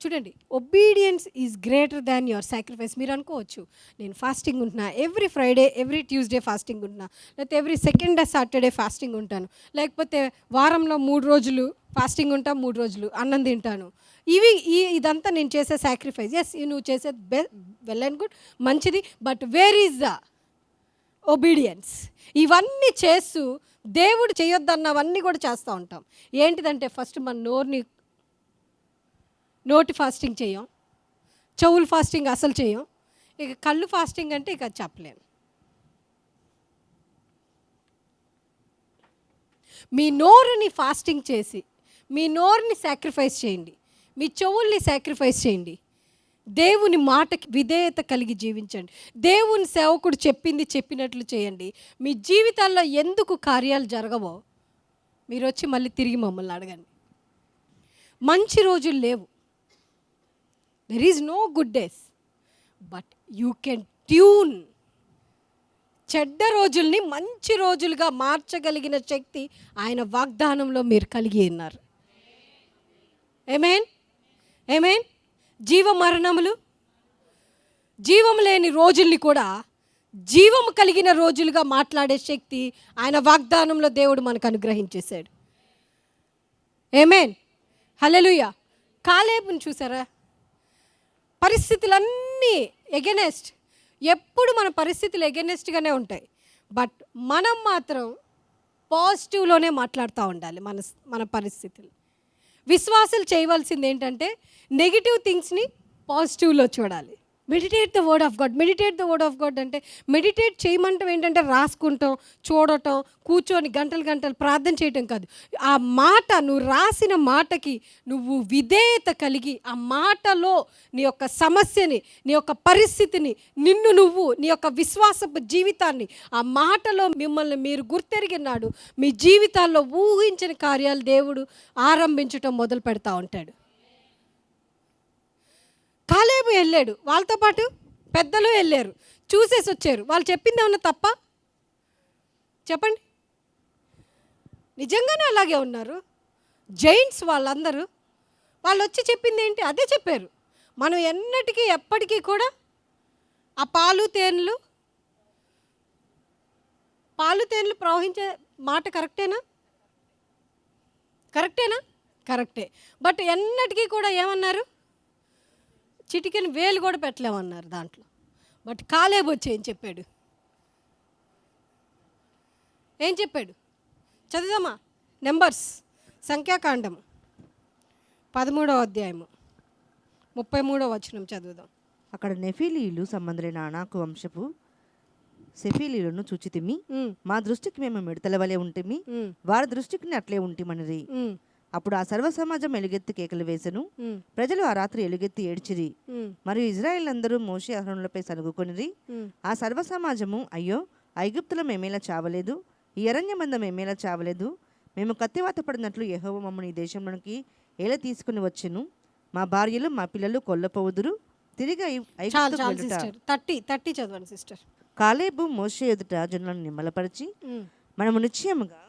చూడండి, obedience is greater than your sacrifice. మీరు అనుకోవచ్చు, నేను ఫాస్టింగ్ ఉంటున్నా, every Friday every Tuesday fasting ఉంటున్నా, లేకపోతే ఎవ్రీ సెకండ్ సాటర్డే ఫాస్టింగ్ ఉంటాను, లేకపోతే వారంలో 3 రోజులు ఫాస్టింగ్ ఉంటా, 3 రోజులు అన్నం తింటాను. ఇదంతా నేను చేసే సాక్రిఫైస్. ఎస్, నువ్వు చేసేది వెల్ అండ్ గుడ్, మంచిది, but where is the obedience? ఇవన్నీ చేస్తూ దేవుడు చేయొద్దన్నవన్నీ కూడా చేస్తూ ఉంటాం. ఏంటిదంటే, ఫస్ట్ మన నోటి ఫాస్టింగ్ చేయం, చెవులు ఫాస్టింగ్ అసలు చేయం, ఇక కళ్ళు ఫాస్టింగ్ అంటే ఇక చెప్పలేను. మీ నోరుని ఫాస్టింగ్ చేసి మీ నోరుని సాక్రిఫైస్ చేయండి, మీ చెవుల్ని సాక్రిఫైస్ చేయండి, దేవుని మాటకి విధేయత కలిగి జీవించండి, దేవుని సేవకుడు చెప్పింది చెప్పినట్లు చేయండి. మీ జీవితాల్లో ఎందుకు కార్యాలు జరగవో మీరు వచ్చి మళ్ళీ తిరిగి మమ్మల్ని అడగండి. మంచి రోజులు లేవు, there is no good days, but you can turn చెడ్డ రోజుల్ని మంచి రోజులుగా మార్చగలిగిన శక్తి ఆయన వాగ్దానంలో మీరు కలిగి ఉన్నారు. ఆమేన్, ఆమేన్. జీవ మరణములు, జీవం లేని రోజుల్ని కూడా జీవము కలిగిన రోజులుగా మాట్లాడే శక్తి ఆయన వాగ్దానంలో దేవుడు మనకు అనుగ్రహించేశాడు. ఆమేన్, హల్లెలూయా. కాలేబుని చూసారా? పరిస్థితులన్నీ ఎగెనెస్ట్, ఎప్పుడు మన పరిస్థితులు ఎగెనెస్ట్గానే ఉంటాయి, బట్ మనం మాత్రం పాజిటివ్లోనే మాట్లాడుతూ ఉండాలి. మన పరిస్థితులు. విశ్వాసులు చేయవలసింది ఏంటంటే, నెగిటివ్ థింగ్స్ని పాజిటివ్లో చూడాలి. Meditate the word of God. Meditate the word of God అంటే, మెడిటేట్ చేయమంటాం ఏంటంటే రాసుకుంటాం, చూడటం, కూర్చొని గంటలు గంటలు ప్రార్థన చేయటం కాదు. ఆ మాట, నువ్వు రాసిన మాటకి నువ్వు విధేయత కలిగి, ఆ మాటలో నీ యొక్క సమస్యని, నీ యొక్క పరిస్థితిని, నీ యొక్క విశ్వాసపు జీవితాన్ని, ఆ మాటలో మిమ్మల్ని మీరు గుర్తెరిగినాడు మీ జీవితాల్లో ఊహించిన కార్యాలు దేవుడు ఆరంభించటం మొదలు పెడతా ఉంటాడు. కాలేబు వెళ్ళాడు, వాళ్ళతో పాటు పెద్దలు వెళ్ళారు, చూసేసి వచ్చారు. వాళ్ళు చెప్పింది ఏమన్నా తప్ప? చెప్పండి. నిజంగానే అలాగే ఉన్నారు జైంట్స్ వాళ్ళందరూ. వాళ్ళు వచ్చి చెప్పింది ఏంటి? అదే చెప్పారు. మనం ఎప్పటికీ కూడా ఆ పాలు తేనెలు ప్రవహించే మాట కరెక్టేనా? కరెక్టే. బట్ ఎన్నటికీ కూడా ఏమన్నారు? చిటికెన్ వేలు కూడా పెట్టలేమన్నారు దాంట్లో. బట్ కాలేబు వచ్చి ఏం చెప్పాడు? చదువుదామా? నెంబర్స్, సంఖ్యాకాండం 13వ అధ్యాయము 33వ వచనం చదువుదాం. అక్కడ నెఫీలీయులు సంబంధులైన అనాకు వంశపు సెఫీలీలను చూచితిమి, మా దృష్టికి మేము మిడతల వలె ఉంటిమి, వారి దృష్టికి అట్లే ఉంటిమనిరి. అప్పుడు ఆ సర్వ సమాజం ఎలుగెత్తి కేకలు వేసెను, ప్రజలు ఆ రాత్రి ఎలుగెత్తి ఏడ్చిరి. మరియు ఇజ్రాయేల్ అందరూ మోషే అహరోనులపై సనుగుకొనిరి. ఆ సర్వ సమాజము, అయ్యో, ఐగుప్తులో మేమేలా చావలేదు, ఈ అరణ్యమందం మేమేలా చావలేదు, మేము కత్తివాత పడినట్లు యెహోవా మమ్మల్ని ఈ దేశంలోనికి ఎలా తీసుకుని వచ్చెను, మా భార్యలు మా పిల్లలు కొల్లపోవుదురు, తిరిగి ఐగుప్తుకు వెళ్ళుట. చదవండి సిస్టర్. కాలేబు మోషే ఎదుట జనులను నిమ్మలపరిచి, మనము నిశ్చయముగా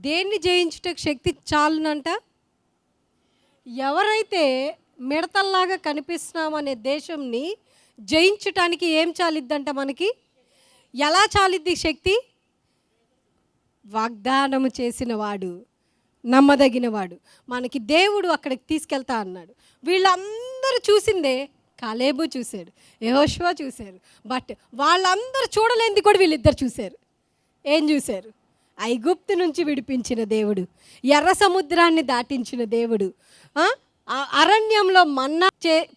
దేన్ని జయించుటకు శక్తి చాలునంట? ఎవరైతే మిడతల్లాగా కనిపిస్తున్నామనే దేశంని జయించటానికి ఏం చాలిద్దంట మనకి? ఎలా చాలిద్ది శక్తి? వాగ్దానము చేసిన వాడు, నమ్మదగినవాడు, మనకి దేవుడు అక్కడికి తీసుకెళ్తా అన్నాడు. వీళ్ళందరూ చూసిందే కాలేబు చూశాడు, యెహోషువ చూశారు. బట్ వాళ్ళందరూ చూడలేనిది కూడా వీళ్ళిద్దరు చూశారు. ఏం చూశారు? ఐగుప్తు నుంచి విడిపించిన దేవుడు, ఎర్ర సముద్రాన్ని దాటించిన దేవుడు, అరణ్యంలో మన్నా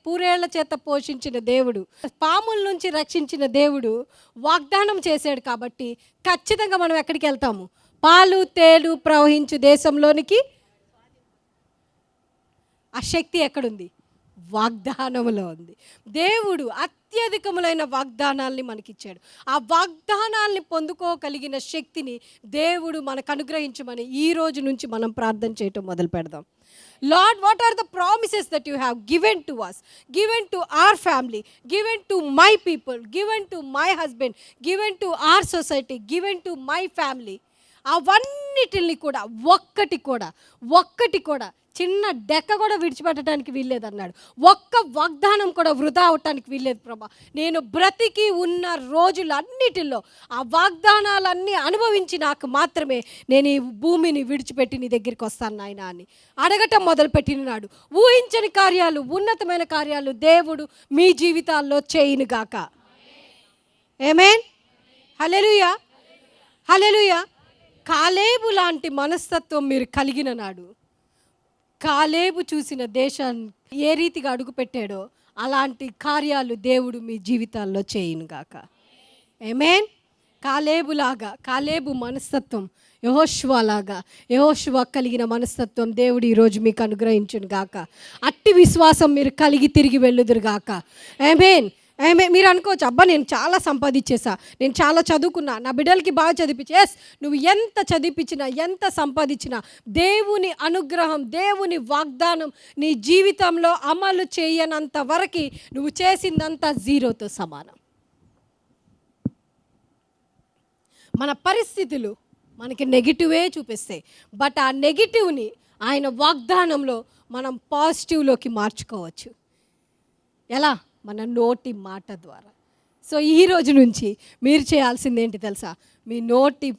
పూరేళ్ల చేత పోషించిన దేవుడు, పాముల నుంచి రక్షించిన దేవుడు వాగ్దానం చేశాడు. కాబట్టి ఖచ్చితంగా మనం ఎక్కడికి వెళ్తాము? పాలు తేలు ప్రవహించు దేశంలోనికి. ఆ శక్తి ఎక్కడుంది? వాగ్దానములో ఉంది. దేవుడు అత్యధికములైన వాగ్దానాల్ని మనకిచ్చాడు. ఆ వాగ్దానాల్ని పొందుకోగలిగిన శక్తిని దేవుడు మనకు అనుగ్రహించమని ఈ రోజు నుంచి మనం ప్రార్థన చేయటం మొదలు పెడదాం. Lord, what are the promises that you have given to us, given to our family, given to my people, given to my husband, given to our society, given to my family? అవన్నిటిని కూడా ఒక్కటి కూడా చిన్న డెక్క కూడా విడిచిపెట్టడానికి వీల్లేదన్నాడు. ఒక్క వాగ్దానం కూడా వృధా అవటానికి వీల్లేదు ప్రభా. నేను బ్రతికి ఉన్న రోజులన్నిటిలో ఆ వాగ్దానాలన్నీ అనుభవించి నాకు మాత్రమే నేను ఈ భూమిని విడిచిపెట్టి నీ దగ్గరికి వస్తాను నాయన అని అడగటం మొదలుపెట్టినాడు. ఊహించని కార్యాలు, ఉన్నతమైన కార్యాలు దేవుడు మీ జీవితాల్లో చేయునుగాక. ఆమేన్. హల్లెలూయా, హల్లెలూయా. కాలేబు లాంటి మనస్తత్వం మీరు కలిగిన నాడు, కాలేబు చూసిన దేశాన్ని ఏ రీతిగా అడుగుపెట్టాడో అలాంటి కార్యాలు దేవుడు మీ జీవితాల్లో చేయునుగాక. ఆమేన్. కాలేబు మనస్తత్వం యెహోషువ కలిగిన మనస్తత్వం దేవుడు ఈరోజు మీకు అనుగ్రహించునుగాక. అట్టి విశ్వాసం మీరు కలిగి తిరిగి వెళ్ళుదురుగాక. ఆమేన్. మీరు అనుకోవచ్చు, అబ్బా నేను చాలా సంపాదించేసా, నేను చాలా చదువుకున్నా, నా బిడ్డలకి బాగా చదివించి. ఎస్, నువ్వు ఎంత చదివించినా, ఎంత సంపాదించినా దేవుని అనుగ్రహం, దేవుని వాగ్దానం నీ జీవితంలో అమలు చేయనంత వరకు నువ్వు చేసిందంతా జీరోతో సమానం. మన పరిస్థితులు మనకి నెగిటివే చూపిస్తాయి. బట్ ఆ నెగిటివ్ని ఆయన వాగ్దానంలో మనం పాజిటివ్లోకి మార్చుకోవచ్చు. ఎలా? మన నోటి మాట ద్వారా. సో ఈ రోజు నుంచి మీరు చేయాల్సింది ఏంటి తెలుసా? మీ నోటి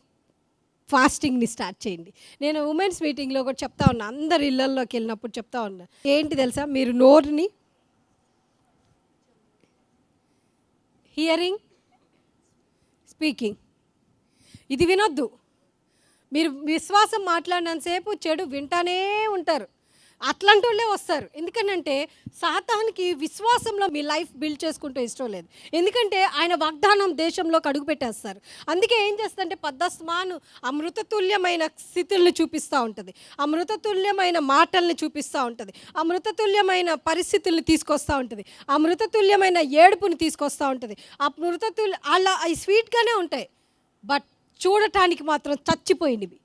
ఫాస్టింగ్ని స్టార్ట్ చేయండి. నేను ఉమెన్స్ మీటింగ్లో కూడా చెప్తా ఉన్నా, అందరు ఇళ్ళల్లోకి వెళ్ళినప్పుడు చెప్తా ఉన్నా, ఏంటి తెలుసా? మీరు నోరుని హియరింగ్, స్పీకింగ్ ఇది వినొద్దు. మీరు విశ్వాసం మాట్లాడినంతసేపు చెడు వింటానే ఉంటారు. అట్లాంటి వాళ్ళే వస్తారు. ఎందుకంటే సాతానికి విశ్వాసంలో మీ లైఫ్ బిల్డ్ చేసుకుంటూ ఇష్టం లేదు. ఎందుకంటే ఆయన వాగ్దానం దేశంలోకి అడుగు పెట్టేస్తారు. అందుకే ఏం చేస్తుందంటే పద్దస్మాను అమృతతుల్యమైన స్థితుల్ని చూపిస్తూ ఉంటుంది, అమృతతుల్యమైన మాటల్ని చూపిస్తూ ఉంటుంది, అమృతతుల్యమైన పరిస్థితుల్ని తీసుకొస్తూ ఉంటుంది, అమృతతుల్యమైన ఏడుపుని తీసుకొస్తూ ఉంటుంది. అలా అవి స్వీట్గానే ఉంటాయి, బట్ చూడటానికి మాత్రం చచ్చిపోయినవి.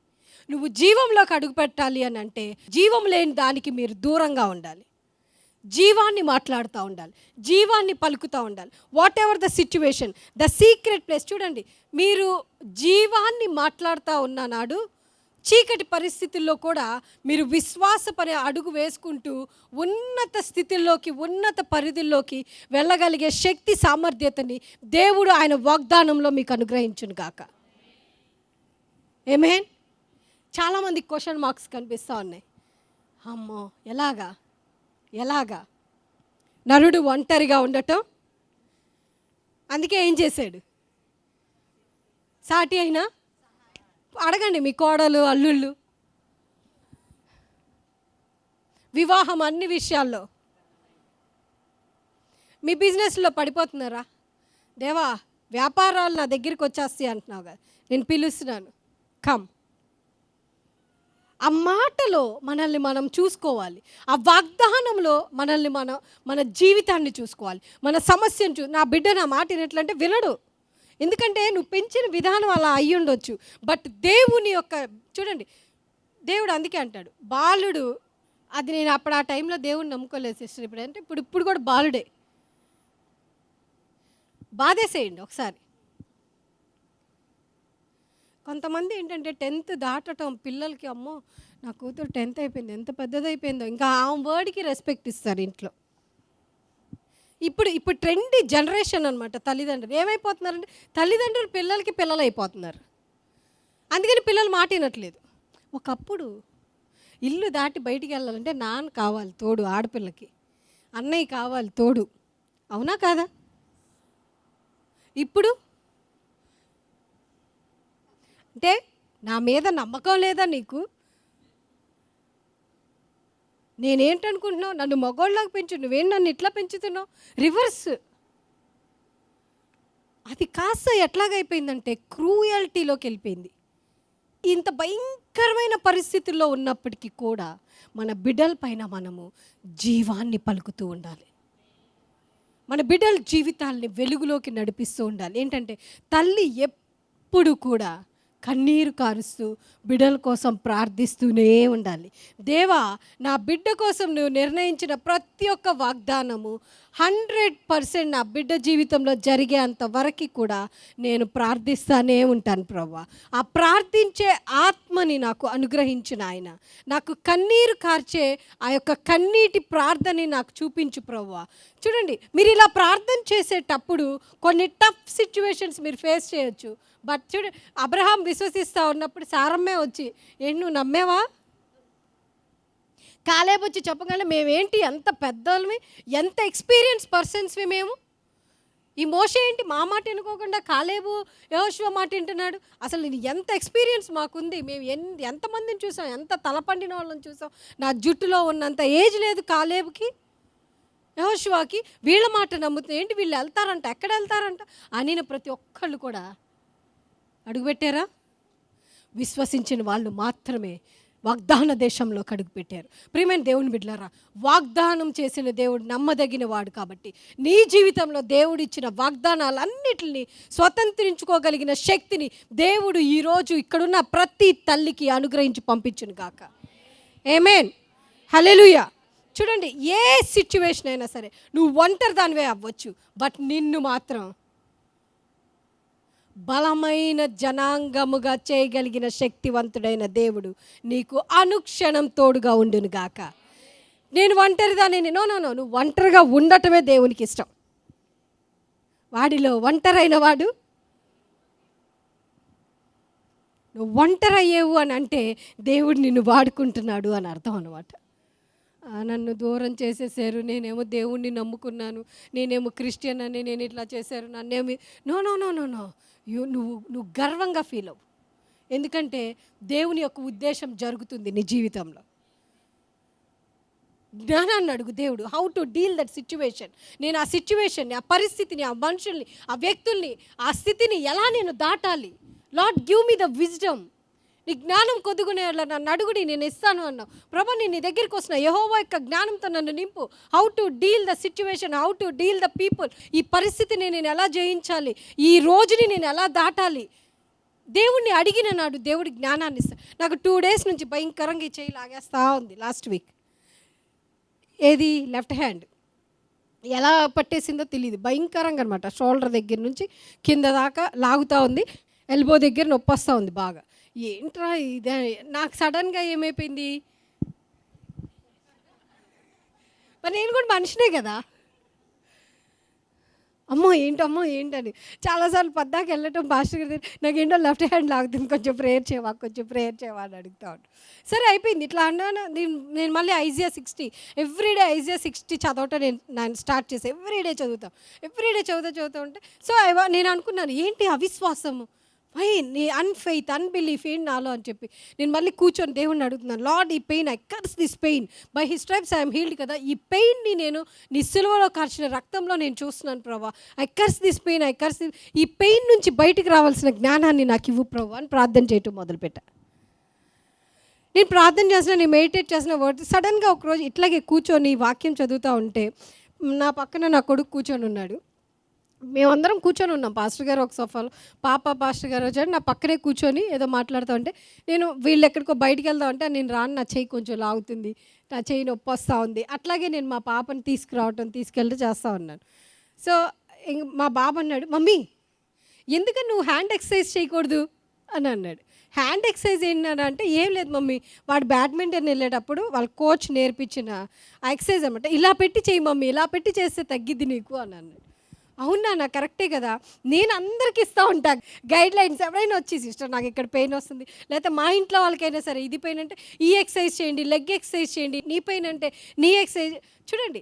నువ్వు జీవంలోకి అడుగు పెట్టాలి అని అంటే జీవం లేని దానికి మీరు దూరంగా ఉండాలి. జీవాన్ని మాట్లాడుతూ ఉండాలి, జీవాన్ని పలుకుతూ ఉండాలి. What ever the situation, the secret place. చూడండి, మీరు జీవాన్ని మాట్లాడుతూ ఉన్న నాడు చీకటి పరిస్థితుల్లో కూడా మీరు విశ్వాసపడే అడుగు వేసుకుంటూ ఉన్నత స్థితిలోకి, ఉన్నత పరిధుల్లోకి వెళ్ళగలిగే శక్తి సామర్థ్యతని దేవుడు ఆయన వాగ్దానంలో మీకు అనుగ్రహించును గాక. ఆమేన్. చాలామంది క్వశ్చన్ మార్క్స్ కనిపిస్తూ ఉన్నాయి. అమ్మో, ఎలాగా నరుడు ఒంటరిగా ఉండటం? అందుకే ఏం చేశాడు? సాటి అయినా అడగండి మీ కోడలు, అల్లుళ్ళు, వివాహం, అన్ని విషయాల్లో. మీ బిజినెస్లో పడిపోతున్నారా? దేవా, వ్యాపారాలు నా దగ్గరికి వచ్చేస్తాయి అంటున్నావు కదా, నేను పిలుస్తున్నాను, కమ్. ఆ మాటలో మనల్ని మనం చూసుకోవాలి, ఆ వాగ్దానంలో మనల్ని మన జీవితాన్ని చూసుకోవాలి, మన సమస్యను నా బిడ్డ నా మాట వినట్లంటే వినడు. ఎందుకంటే నువ్వు పెంచిన విధానం అలా అయ్యి ఉండొచ్చు. బట్ దేవుని యొక్క చూడండి, దేవుడు అందుకే అంటాడు బాలుడు. అది నేను అప్పుడు ఆ టైంలో దేవుడిని నమ్ముకోలేదు సిస్టర్. ఇప్పుడు అంటే ఇప్పుడు కూడా బాలుడే. బాధేసేయండి ఒకసారి. కొంతమంది ఏంటంటే 10th దాటటం పిల్లలకి, అమ్మో నా కూతురు 10th అయిపోయింది, ఎంత పెద్దదైపోయిందో, ఇంకా ఆ వర్డ్కి రెస్పెక్ట్ ఇస్తారు ఇంట్లో. ఇప్పుడు ట్రెండీ జనరేషన్ అనమాట తల్లిదండ్రులు. ఏమైపోతున్నారంటే తల్లిదండ్రులు పిల్లలకి పిల్లలు అయిపోతున్నారు. అందుకని పిల్లలు మాట వినట్లేదు. ఒకప్పుడు ఇల్లు దాటి బయటికి వెళ్ళాలంటే నాన్న కావాలి తోడు, ఆడపిల్లకి అన్నయ్య కావాలి తోడు, అవునా కాదా? ఇప్పుడు అంటే నా మీద నమ్మకం లేదా నీకు? నేనేంటనుకుంటున్నావు? నన్ను మగోళ్ళలాగా పెంచు, నువ్వేం నన్ను ఇట్లా పెంచుతున్నావు? రివర్స్. అది కాస్త ఎట్లాగైపోయిందంటే క్రూయల్టీలోకి వెళ్ళిపోయింది. ఇంత భయంకరమైన పరిస్థితుల్లో ఉన్నప్పటికీ కూడా మన బిడ్డల పైన మనము జీవాన్ని పలుకుతూ ఉండాలి. మన బిడ్డల జీవితాల్ని వెలుగులోకి నడిపిస్తూ ఉండాలి. ఏంటంటే తల్లి ఎప్పుడు కూడా కన్నీరు కారుస్తూ బిడ్డల కోసం ప్రార్థిస్తూనే ఉండాలి. దేవా, నా బిడ్డ కోసం నువ్వు నిర్ణయించిన ప్రతి ఒక్క వాగ్దానము 100% నా బిడ్డ జీవితంలో జరిగేంత వరకు కూడా నేను ప్రార్థిస్తానే ఉంటాను ప్రభువా. ఆ ప్రార్థించే ఆత్మని నాకు అనుగ్రహించిన ఆయన, నాకు కన్నీరు కార్చే ఆ యొక్క కన్నీటి ప్రార్థనని నాకు చూపించు ప్రభువా. చూడండి, మీరు ఇలా ప్రార్థన చేసేటప్పుడు కొన్ని టఫ్ సిచ్యువేషన్స్ మీరు ఫేస్ చేయొచ్చు. బట్ చూడు, అబ్రహాం విశ్వసిస్తూ ఉన్నప్పుడు సారమ్మే వచ్చి, ఏంటి నువ్వు నమ్మేవా? కాలేబు వచ్చి చెప్పగలే, మేమేంటి ఎంత పెద్దోళ్ళమి, ఎంత ఎక్స్పీరియన్స్ పర్సన్స్వి మేము. ఈ మోషే ఏంటి మా మాట వినుకోకుండా కాలేబు యెహోషువ మాట వింటున్నాడు. అసలు ఎంత ఎక్స్పీరియన్స్ మాకుంది, మేము ఎంతమందిని చూసాం, ఎంత తలపండిన వాళ్ళని చూసాం. నా జుట్టులో ఉన్నంత ఏజ్ లేదు కాలేబుకి, యెహోషువకి. వీళ్ళ మాట నమ్ముతుంది ఏంటి, వీళ్ళు వెళ్తారంట, ఎక్కడ వెళ్తారంట అనిన ప్రతి ఒక్కళ్ళు కూడా అడుగుపెట్టారా? విశ్వసించిన వాళ్ళు మాత్రమే వాగ్దాన దేశంలోకి అడుగుపెట్టారు. ప్రియమైన దేవుని బిడ్డలారా, వాగ్దానం చేసిన దేవుడు నమ్మదగిన వాడు. కాబట్టి నీ జీవితంలో దేవుడు ఇచ్చిన వాగ్దానాలన్నిటిని స్వతంత్రించుకోగలిగిన శక్తిని దేవుడు ఈరోజు ఇక్కడున్న ప్రతి తల్లికి అనుగ్రహించి పంపించును గాక. ఆమేన్, హల్లెలూయా. చూడండి, ఏ సిచ్యువేషన్ అయినా సరే నువ్వు ఒంటరి దానివే అవ్వచ్చు, బట్ నిన్ను మాత్రం బలమైన జనాంగముగా చేయగలిగిన శక్తివంతుడైన దేవుడు నీకు అనుక్షణం తోడుగా ఉండును గాక. నేను ఒంటరిదాన్ని, నో, నువ్వు ఒంటరిగా ఉండటమే దేవునికి ఇష్టం. వాడిలో ఒంటరైన వాడు, నువ్వు ఒంటరి అయ్యేవు అని అంటే దేవుడు నిన్ను వాడుకుంటున్నాడు అని అర్థం అన్నమాట. నన్ను దూరం చేసేసారు, నేనేమో దేవుణ్ణి నమ్ముకున్నాను, నేనేమో క్రిస్టియన్ అని నేను ఇట్లా చేశారు నన్నేమి. నో, నువ్వు గర్వంగా ఫీల్ అవ్వు. ఎందుకంటే దేవుని యొక్క ఉద్దేశం జరుగుతుంది నీ జీవితంలో. జ్ఞానాన్ని అడుగు దేవుడు, how to deal that situation. నేను ఆ సిచ్యువేషన్ని, ఆ పరిస్థితిని, ఆ మనుషుల్ని, ఆ వ్యక్తుల్ని, ఆ స్థితిని ఎలా నేను దాటాలి. Lord give me the wisdom. నీ జ్ఞానం కొద్దుకునే నన్ను అడుగుడి, నేను ఇస్తాను అన్నావు. ప్రభు, నేను నీ దగ్గరికి వస్తున్నా, యెహోవా యొక్క జ్ఞానంతో నన్ను నింపు. How to deal the situation, how to deal the people. ఈ పరిస్థితిని నేను ఎలా జయించాలి, ఈ రోజుని నేను ఎలా దాటాలి. దేవుణ్ణి అడిగిన నాడు దేవుడి జ్ఞానాన్ని ఇస్తాడు. నాకు 2 days నుంచి భయంకరంగా ఈ చేయి లాగేస్తూ ఉంది. లాస్ట్ వీక్ ఏది లెఫ్ట్ హ్యాండ్ ఎలా పట్టేసిందో తెలియదు, భయంకరంగా అనమాట. షోల్డర్ దగ్గర నుంచి కింద దాకా లాగుతూ ఉంది, ఎల్బో దగ్గర నొప్పి వస్తూ ఉంది బాగా. ఏంట్రా ఇదే, నాకు సడన్గా ఏమైపోయింది, మరి నేను కూడా మనిషినే కదా, అమ్మో ఏంటని చాలాసార్లు పద్దాకి వెళ్ళటం పాస్టర్ గారి దగ్గర, నాకేంటో లెఫ్ట్ హ్యాండ్ లాగుతుంది, కొంచెం ప్రేయర్ చేయవా అని అడుగుతా ఉంటాను. సరే అయిపోయింది. ఇట్లా అన్నాను. నేను మళ్ళీ ఐజియా 60 ఎవ్రీడే ఐజియా 60 చదవటం నేను స్టార్ట్ చేసి ఎవ్రీడే చదువుతూ ఉంటే, సో నేను అనుకున్నాను ఏంటి అవిశ్వాసము, నీ అన్ఫెయిత్, అన్బిలీఫ్ ఏంటి నాలో అని చెప్పి నేను మళ్ళీ కూర్చొని దేవుణ్ణి అడుగుతున్నాను. లార్డ్, ఈ pain, I curse this pain, by his stripes I'm healed కదా. ఈ పెయిన్ని నేను నీ సిలువలో కార్చిన రక్తంలో నేను చూస్తున్నాను ప్రభా. ఐ కర్స్ దిస్ పెయిన్, ఈ పెయిన్ నుంచి బయటికి రావాల్సిన జ్ఞానాన్ని నాకు ఇవ్వు ప్రభా అని ప్రార్థన చేయటం మొదలుపెట్టా. నేను ప్రార్థన చేసిన, నేను మెడిటేట్ చేసిన వర్డ్ సడన్గా ఒకరోజు ఇట్లాగే కూర్చొని వాక్యం చదువుతూ ఉంటే నా పక్కన నా కొడుకు కూర్చొని ఉన్నాడు. మేమందరం కూర్చొని ఉన్నాం. పాస్టర్ గారు ఒక సోఫాలో, పాస్టర్ గారు వచ్చాడు, నా పక్కనే కూర్చొని ఏదో మాట్లాడుతూ ఉంటే నేను వీళ్ళు ఎక్కడికో బయటికి వెళ్దాం అంటే నేను రాను, నా చెయ్యి కొంచెం లాగుతుంది, నా చెయ్యి నొప్పి వస్తూ ఉంది. అట్లాగే నేను మా పాపని తీసుకెళ్ళి చేస్తూ ఉన్నాను. సో మా బాబు అన్నాడు, మమ్మీ ఎందుకని నువ్వు హ్యాండ్ ఎక్సర్సైజ్ చేయకూడదు అని అన్నాడు. హ్యాండ్ ఎక్సర్సైజ్ ఏంటని అంటే, ఏం లేదు మమ్మీ, వాడు బ్యాడ్మింటన్ వెళ్ళేటప్పుడు వాళ్ళ కోచ్ నేర్పించిన ఆ ఎక్సర్సైజ్ అనమాట. ఇలా పెట్టి చేయి మమ్మీ, ఇలా పెట్టి చేస్తే తగ్గిద్ది నీకు అని అన్నాడు. అవునా, నాకు కరెక్టే కదా, నేను అందరికి ఇస్తూ ఉంటాను గైడ్ లైన్స్. ఎవరైనా వచ్చి సిస్టర్ నాకు ఇక్కడ పెయిన్ వస్తుంది, లేకపోతే మా ఇంట్లో వాళ్ళకైనా సరే ఇది పెయిన్ అంటే ఈ ఎక్సర్సైజ్ చేయండి, లెగ్ ఎక్సర్సైజ్ చేయండి, నీ పెయిన్ అంటే నీ ఎక్సర్సైజ్. చూడండి,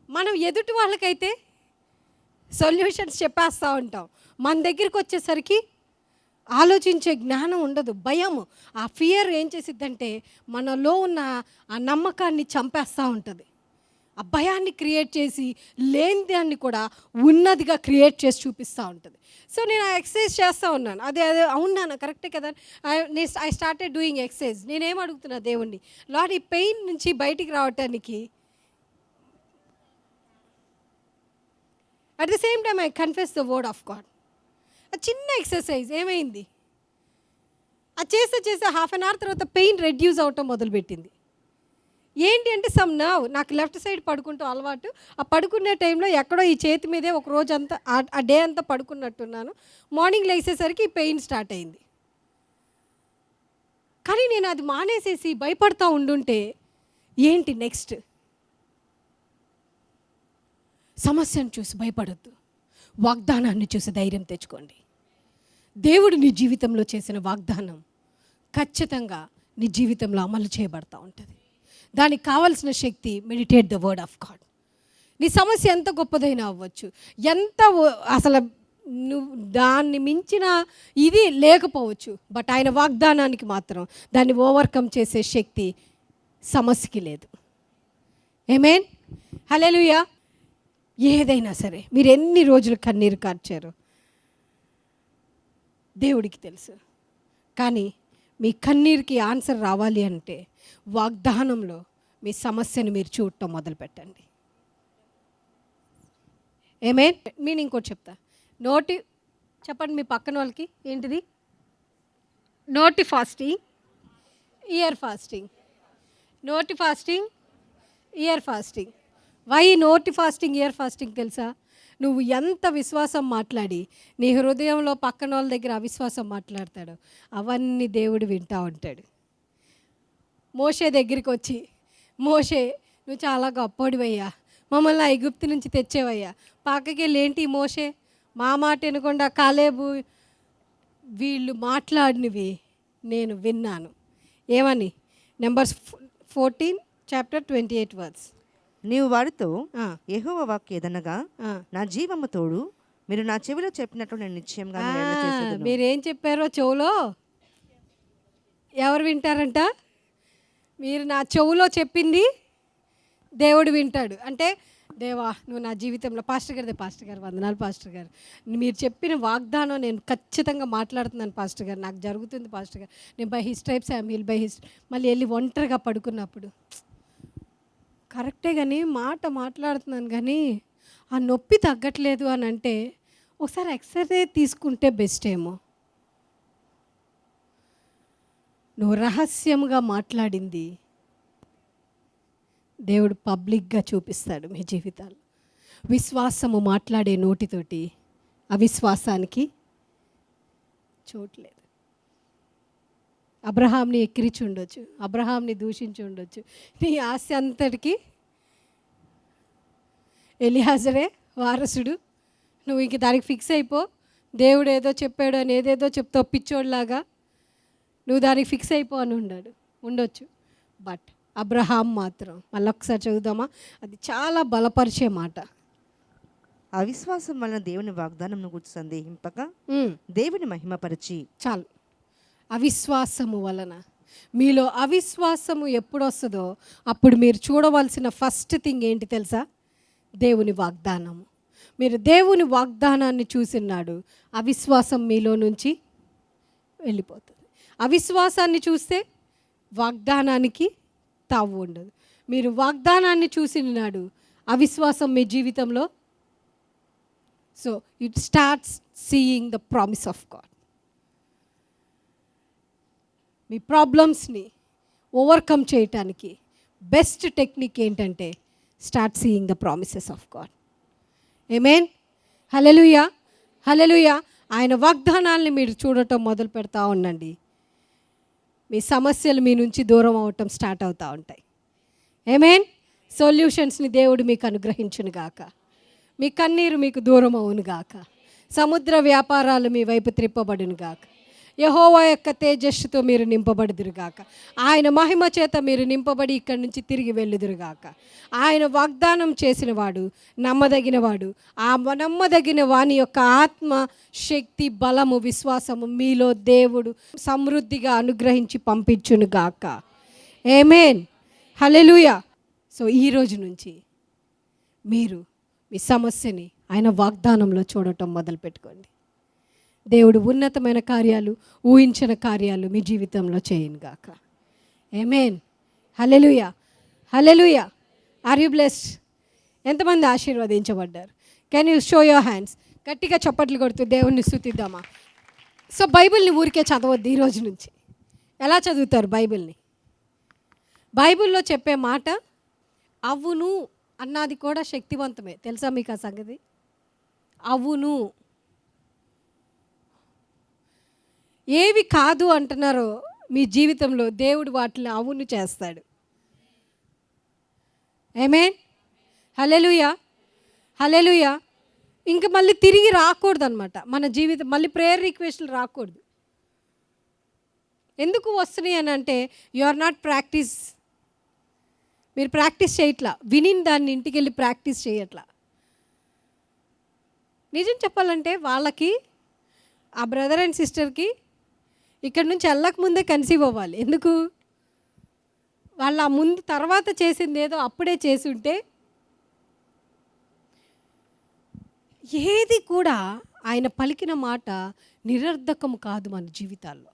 మనం ఎదుటి వాళ్ళకైతే సొల్యూషన్స్ చెప్పేస్తూ ఉంటాం, మన దగ్గరికి వచ్చేసరికి ఆలోచించే జ్ఞానం ఉండదు, భయము. ఆ ఫియర్ ఏం చేసిద్దంటే మనలో ఉన్న ఆ నమ్మకాన్ని చంపేస్తూ ఉంటుంది. ఆ భయాన్ని క్రియేట్ చేసి లేని దాన్ని కూడా ఉన్నదిగా క్రియేట్ చేసి చూపిస్తూ ఉంటుంది. సో నేను ఆ ఎక్సర్సైజ్ చేస్తూ ఉన్నాను. అదే అవునా, కరెక్టే కదా. I started doing exercise. నేనేం అడుగుతున్నా దేవుణ్ణి, లార్డ్ ఈ పెయిన్ నుంచి బయటికి రావటానికి. At the same time I confess the word of God. ఆ చిన్న ఎక్సర్సైజ్ ఏమైంది, అది చేస్తే హాఫ్ అన్ అవర్ తర్వాత పెయిన్ రెడ్యూస్ అవటం మొదలుపెట్టింది. ఏంటి అంటే నాకు లెఫ్ట్ సైడ్ పడుకుంటూ అలవాటు. ఆ పడుకునే టైంలో ఎక్కడో ఈ చేతి మీదే ఒక రోజు అంతా ఆ డే అంతా పడుకున్నట్టున్నాను. మార్నింగ్ లేచేసరికి ఈ పెయిన్ స్టార్ట్ అయింది. కానీ నేను అది మానేసేసి భయపడతా ఉండుంటే ఏంటి నెక్స్ట్? సమస్యను చూసి భయపడొద్దు, వాగ్దానాన్ని చూసి ధైర్యం తెచ్చుకోండి. దేవుడు నీ జీవితంలో చేసిన వాగ్దానం ఖచ్చితంగా నీ జీవితంలో అమలు చేయబడతా ఉంటుంది. దానికి కావాల్సిన శక్తి meditate the word of God. నీ సమస్య ఎంత గొప్పదైనా అవ్వచ్చు, అసలు నువ్వు దాన్ని మించిన ఇది లేకపోవచ్చు, బట్ ఆయన వాగ్దానానికి మాత్రం దాన్ని ఓవర్కమ్ చేసే శక్తి సమస్యకి లేదు. ఆమేన్, హల్లెలూయా. ఏదైనా సరే మీరు ఎన్ని రోజులు కన్నీరు కార్చారు దేవుడికి తెలుసు. కానీ మీ కన్నీరుకి ఆన్సర్ రావాలి అంటే వాగ్దానంలో మీ సమస్యను మీరు చూడటం మొదలుపెట్టండి. ఆమేన్. నేను ఇంకోటి చెప్తా. చెప్పండి మీ పక్కన వాళ్ళకి, ఏంటిది? నోటి ఫాస్టింగ్, ఇయర్ ఫాస్టింగ్. నోటి ఫాస్టింగ్, ఇయర్ ఫాస్టింగ్. వై నోటి ఫాస్టింగ్, ఇయర్ ఫాస్టింగ్ తెలుసా? నువ్వు ఎంత విశ్వాసం మాట్లాడి నీ హృదయంలో పక్కన వాళ్ళ దగ్గర అవిశ్వాసం మాట్లాడతాడో అవన్నీ దేవుడు వింటూ ఉంటాడు. మోషే దగ్గరికి వచ్చి, మోషే నువ్వు చాలా గొప్పోడివయ్యా, మమ్మల్ని ఐగుప్తు నుంచి తెచ్చేవయ్యా, పక్కకి వెళ్ళి ఏంటి మోషే మా మాట వినకుండా కాలేబు వీళ్ళు మాట్లాడినవి నేను విన్నాను. ఏమని? Numbers 14 chapter 28 verse. నీవు వారితో యెహోవా వాక్కు ఏదనగా, నా జీవము తోడు, మీరు నా చెవిలో చెప్పినట్లు నేను నిశ్చయంగా చేసేదను. మీరేం చెప్పారో చెవులో ఎవరు వింటారంట? మీరు నా చెవులో చెప్పింది దేవుడు వింటాడు. అంటే దేవా నువ్వు నా జీవితంలో పాస్టర్ గారు వందనాలు పాస్టర్ గారు, మీరు చెప్పిన వాగ్దానం నేను ఖచ్చితంగా మాట్లాడుతున్నాను పాస్టర్ గారు, నాకు జరుగుతుంది పాస్టర్ గారు, నేను by his stripes I am healed by his. మళ్ళీ వెళ్ళి ఒంటరిగా పడుకున్నప్పుడు కరెక్టే కానీ మాట్లాడుతున్నాను కానీ ఆ నొప్పి తగ్గట్లేదు అని అంటే ఒకసారి ఎక్సర్సైజ్ తీసుకుంటే బెస్ట్ ఏమో. నువ్వు రహస్యంగా మాట్లాడింది దేవుడు పబ్లిక్గా చూపిస్తాడు మీ జీవితాలు. విశ్వాసము మాట్లాడే నోటితోటి అవిశ్వాసానికి చోట్లేదు. అబ్రహాంని ఎక్కిరించి ఉండొచ్చు, అబ్రహాంని దూషించి ఉండొచ్చు, నీ ఆశ అంతటికి ఎలియాజరే వారసుడు, నువ్వు ఇంక దానికి ఫిక్స్ అయిపో, దేవుడు ఏదో చెప్పాడు అని ఏదేదో చెప్తావు పిచ్చోడ్లాగా, నువ్వు దానికి ఫిక్స్ అయిపో అని ఉండొచ్చు. బట్ అబ్రహాం మాత్రం, మళ్ళొకసారి చదువుదామా, అది చాలా బలపరిచే మాట. అవిశ్వాసం వలన దేవుని వాగ్దానం గురించి సందేహింపక దేవుని మహిమపరిచి. చాలు. అవిశ్వాసము వలన, మీలో అవిశ్వాసము ఎప్పుడు వస్తుందో అప్పుడు మీరు చూడవలసిన ఫస్ట్ థింగ్ ఏంటి తెలుసా? దేవుని వాగ్దానము. మీరు దేవుని వాగ్దానాన్ని చూసినాడు అవిశ్వాసం మీలో నుంచి వెళ్ళిపోతుంది. అవిశ్వాసాన్ని చూస్తే వాగ్దానానికి తావు ఉండదు. మీరు వాగ్దానాన్ని చూసినాడు అవిశ్వాసం మీ జీవితంలో, so it starts seeing the promise of God. మీ ప్రాబ్లమ్స్ని ఓవర్కమ్ చేయటానికి బెస్ట్ టెక్నిక్ ఏంటంటే start seeing the promises of God. Amen, hallelujah, hallelujah. ఆయన వాగ్దానాల్ని మీరు చూడటం మొదలు పెడతా ఉండండి. మీ సమస్యలు మీ నుంచి దూరం అవటం స్టార్ట్ అవుతూ ఉంటాయి. ఆమేన్. సొల్యూషన్స్ని దేవుడు మీకు అనుగ్రహించును గాక. మీ కన్నీరు మీకు దూరం అవును గాక. సముద్ర వ్యాపారాలు మీ వైపు త్రిప్పబడును గాక. యెహోవా యొక్క తేజస్సుతో మీరు నింపబడుదురుగాక. ఆయన మహిమ చేత మీరు నింపబడి ఇక్కడి నుంచి తిరిగి వెళ్ళుదురుగాక. ఆయన వాగ్దానం చేసిన వాడు నమ్మదగినవాడు. ఆ నమ్మదగిన వాని యొక్క ఆత్మ శక్తి బలము విశ్వాసము మీలో దేవుడు సమృద్ధిగా అనుగ్రహించి పంపించునుగాక. ఆమేన్. హల్లెలూయా. సో ఈ రోజు నుంచి మీరు మీ సమస్యని ఆయన వాగ్దానంలో చూడటం మొదలుపెట్టుకోండి. దేవుడు ఉన్నతమైన కార్యాలు, ఊహించిన కార్యాలు మీ జీవితంలో చేయనుగాక. Amen. Hallelujah. Hallelujah. Are you blessed? ఎంతమంది ఆశీర్వదించబడ్డారు? Can you show your hands? గట్టిగా చప్పట్లు కొడుతూ దేవుణ్ణి స్తుతిద్దామా? సో బైబిల్ని ఊరికే చదవద్దు. ఈ రోజు నుంచి ఎలా చదువుతారు బైబిల్ని? బైబిల్లో చెప్పే మాట అవును అన్నది కూడా శక్తివంతమే. తెలుసా మీకు ఆ సంగతి? అవును. ఏవి కాదు అంటున్నారో మీ జీవితంలో దేవుడు వాటిని అవును చేస్తాడు. ఆమేన్. హల్లెలూయా. హల్లెలూయా. ఇంక మళ్ళీ తిరిగి రాకూడదు అనమాట మన జీవితం. మళ్ళీ ప్రేయర్ రిక్వెస్ట్లు రాకూడదు. ఎందుకు వస్తున్నాయి అని అంటే యు ఆర్ నాట్ ప్రాక్టీస్. మీరు ప్రాక్టీస్ చేయట్లా. విని దాన్ని ఇంటికి వెళ్ళి ప్రాక్టీస్ చేయట్లా. నిజం చెప్పాలంటే వాళ్ళకి, ఆ బ్రదర్ అండ్ సిస్టర్కి ఇక్కడ నుంచి వెళ్ళకముందే కన్సీవ్ అవ్వాలి. ఎందుకు? వాళ్ళ ముందు తర్వాత చేసింది ఏదో అప్పుడే చేసి ఉంటే ఏది కూడా ఆయన పలికిన మాట నిరర్ధకం కాదు మన జీవితాల్లో.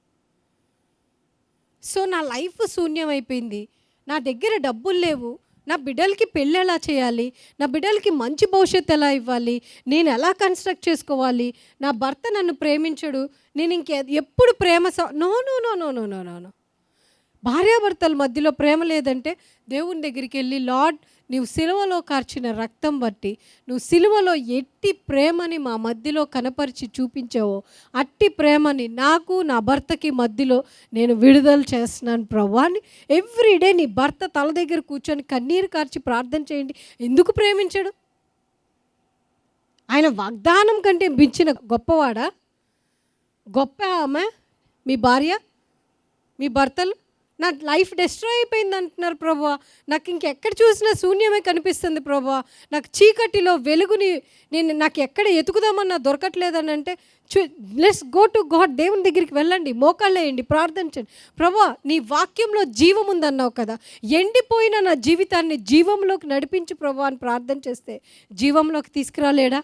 సో నా లైఫ్ శూన్యమైపోయింది, నా దగ్గర డబ్బులు లేవు, నా బిడ్డలకి పెళ్ళి ఎలా చేయాలి, నా బిడ్డలకి మంచి భవిష్యత్తు ఎలా ఇవ్వాలి, నేను ఎలా కన్స్ట్రక్ట్ చేసుకోవాలి, నా భర్త నన్ను ప్రేమించడు, నేను ఎప్పుడు ప్రేమ no no no no no no no. భార్యాభర్తల మధ్యలో ప్రేమ లేదంటే దేవుని దగ్గరికి వెళ్ళి, లార్డ్ నువ్వు సిలువలో కార్చిన రక్తం బట్టి నువ్వు సిలువలో ఎట్టి ప్రేమని మా మధ్యలో కనపరిచి చూపించావో అట్టి ప్రేమని నాకు నా భర్తకి మధ్యలో నేను విడుదల చేస్తున్నాను ప్రభువా అని ఎవ్రీడే నీ భర్త తల దగ్గర కూర్చొని కన్నీరు కార్చి ప్రార్థన చేయండి. ఎందుకు ప్రేమించడు? ఆయన వాగ్దానం కంటే మించిన గొప్పవాడా? గొప్ప ఆమె మీ భార్య, మీ భర్తలు. నా లైఫ్ డిస్ట్రాయ్ అయిపోయింది అంటున్నారు ప్రభువా, నాకు ఇంకెక్కడ చూసినా శూన్యమే కనిపిస్తుంది ప్రభువా, నాకు చీకటిలో వెలుగుని నాకు ఎక్కడ ఎతుకుదామన్నా దొరకట్లేదని అంటే లెట్స్ గో టు గాడ్. దేవుని దగ్గరికి వెళ్ళండి, మోకాళ్ళేయండి, ప్రార్థించండి. ప్రభువా నీ వాక్యంలో జీవం ఉందన్నావు కదా, ఎండిపోయిన నా జీవితాన్ని జీవంలోకి నడిపించు ప్రభువా అని ప్రార్థన చేస్తే జీవంలోకి తీసుకురాలేడా?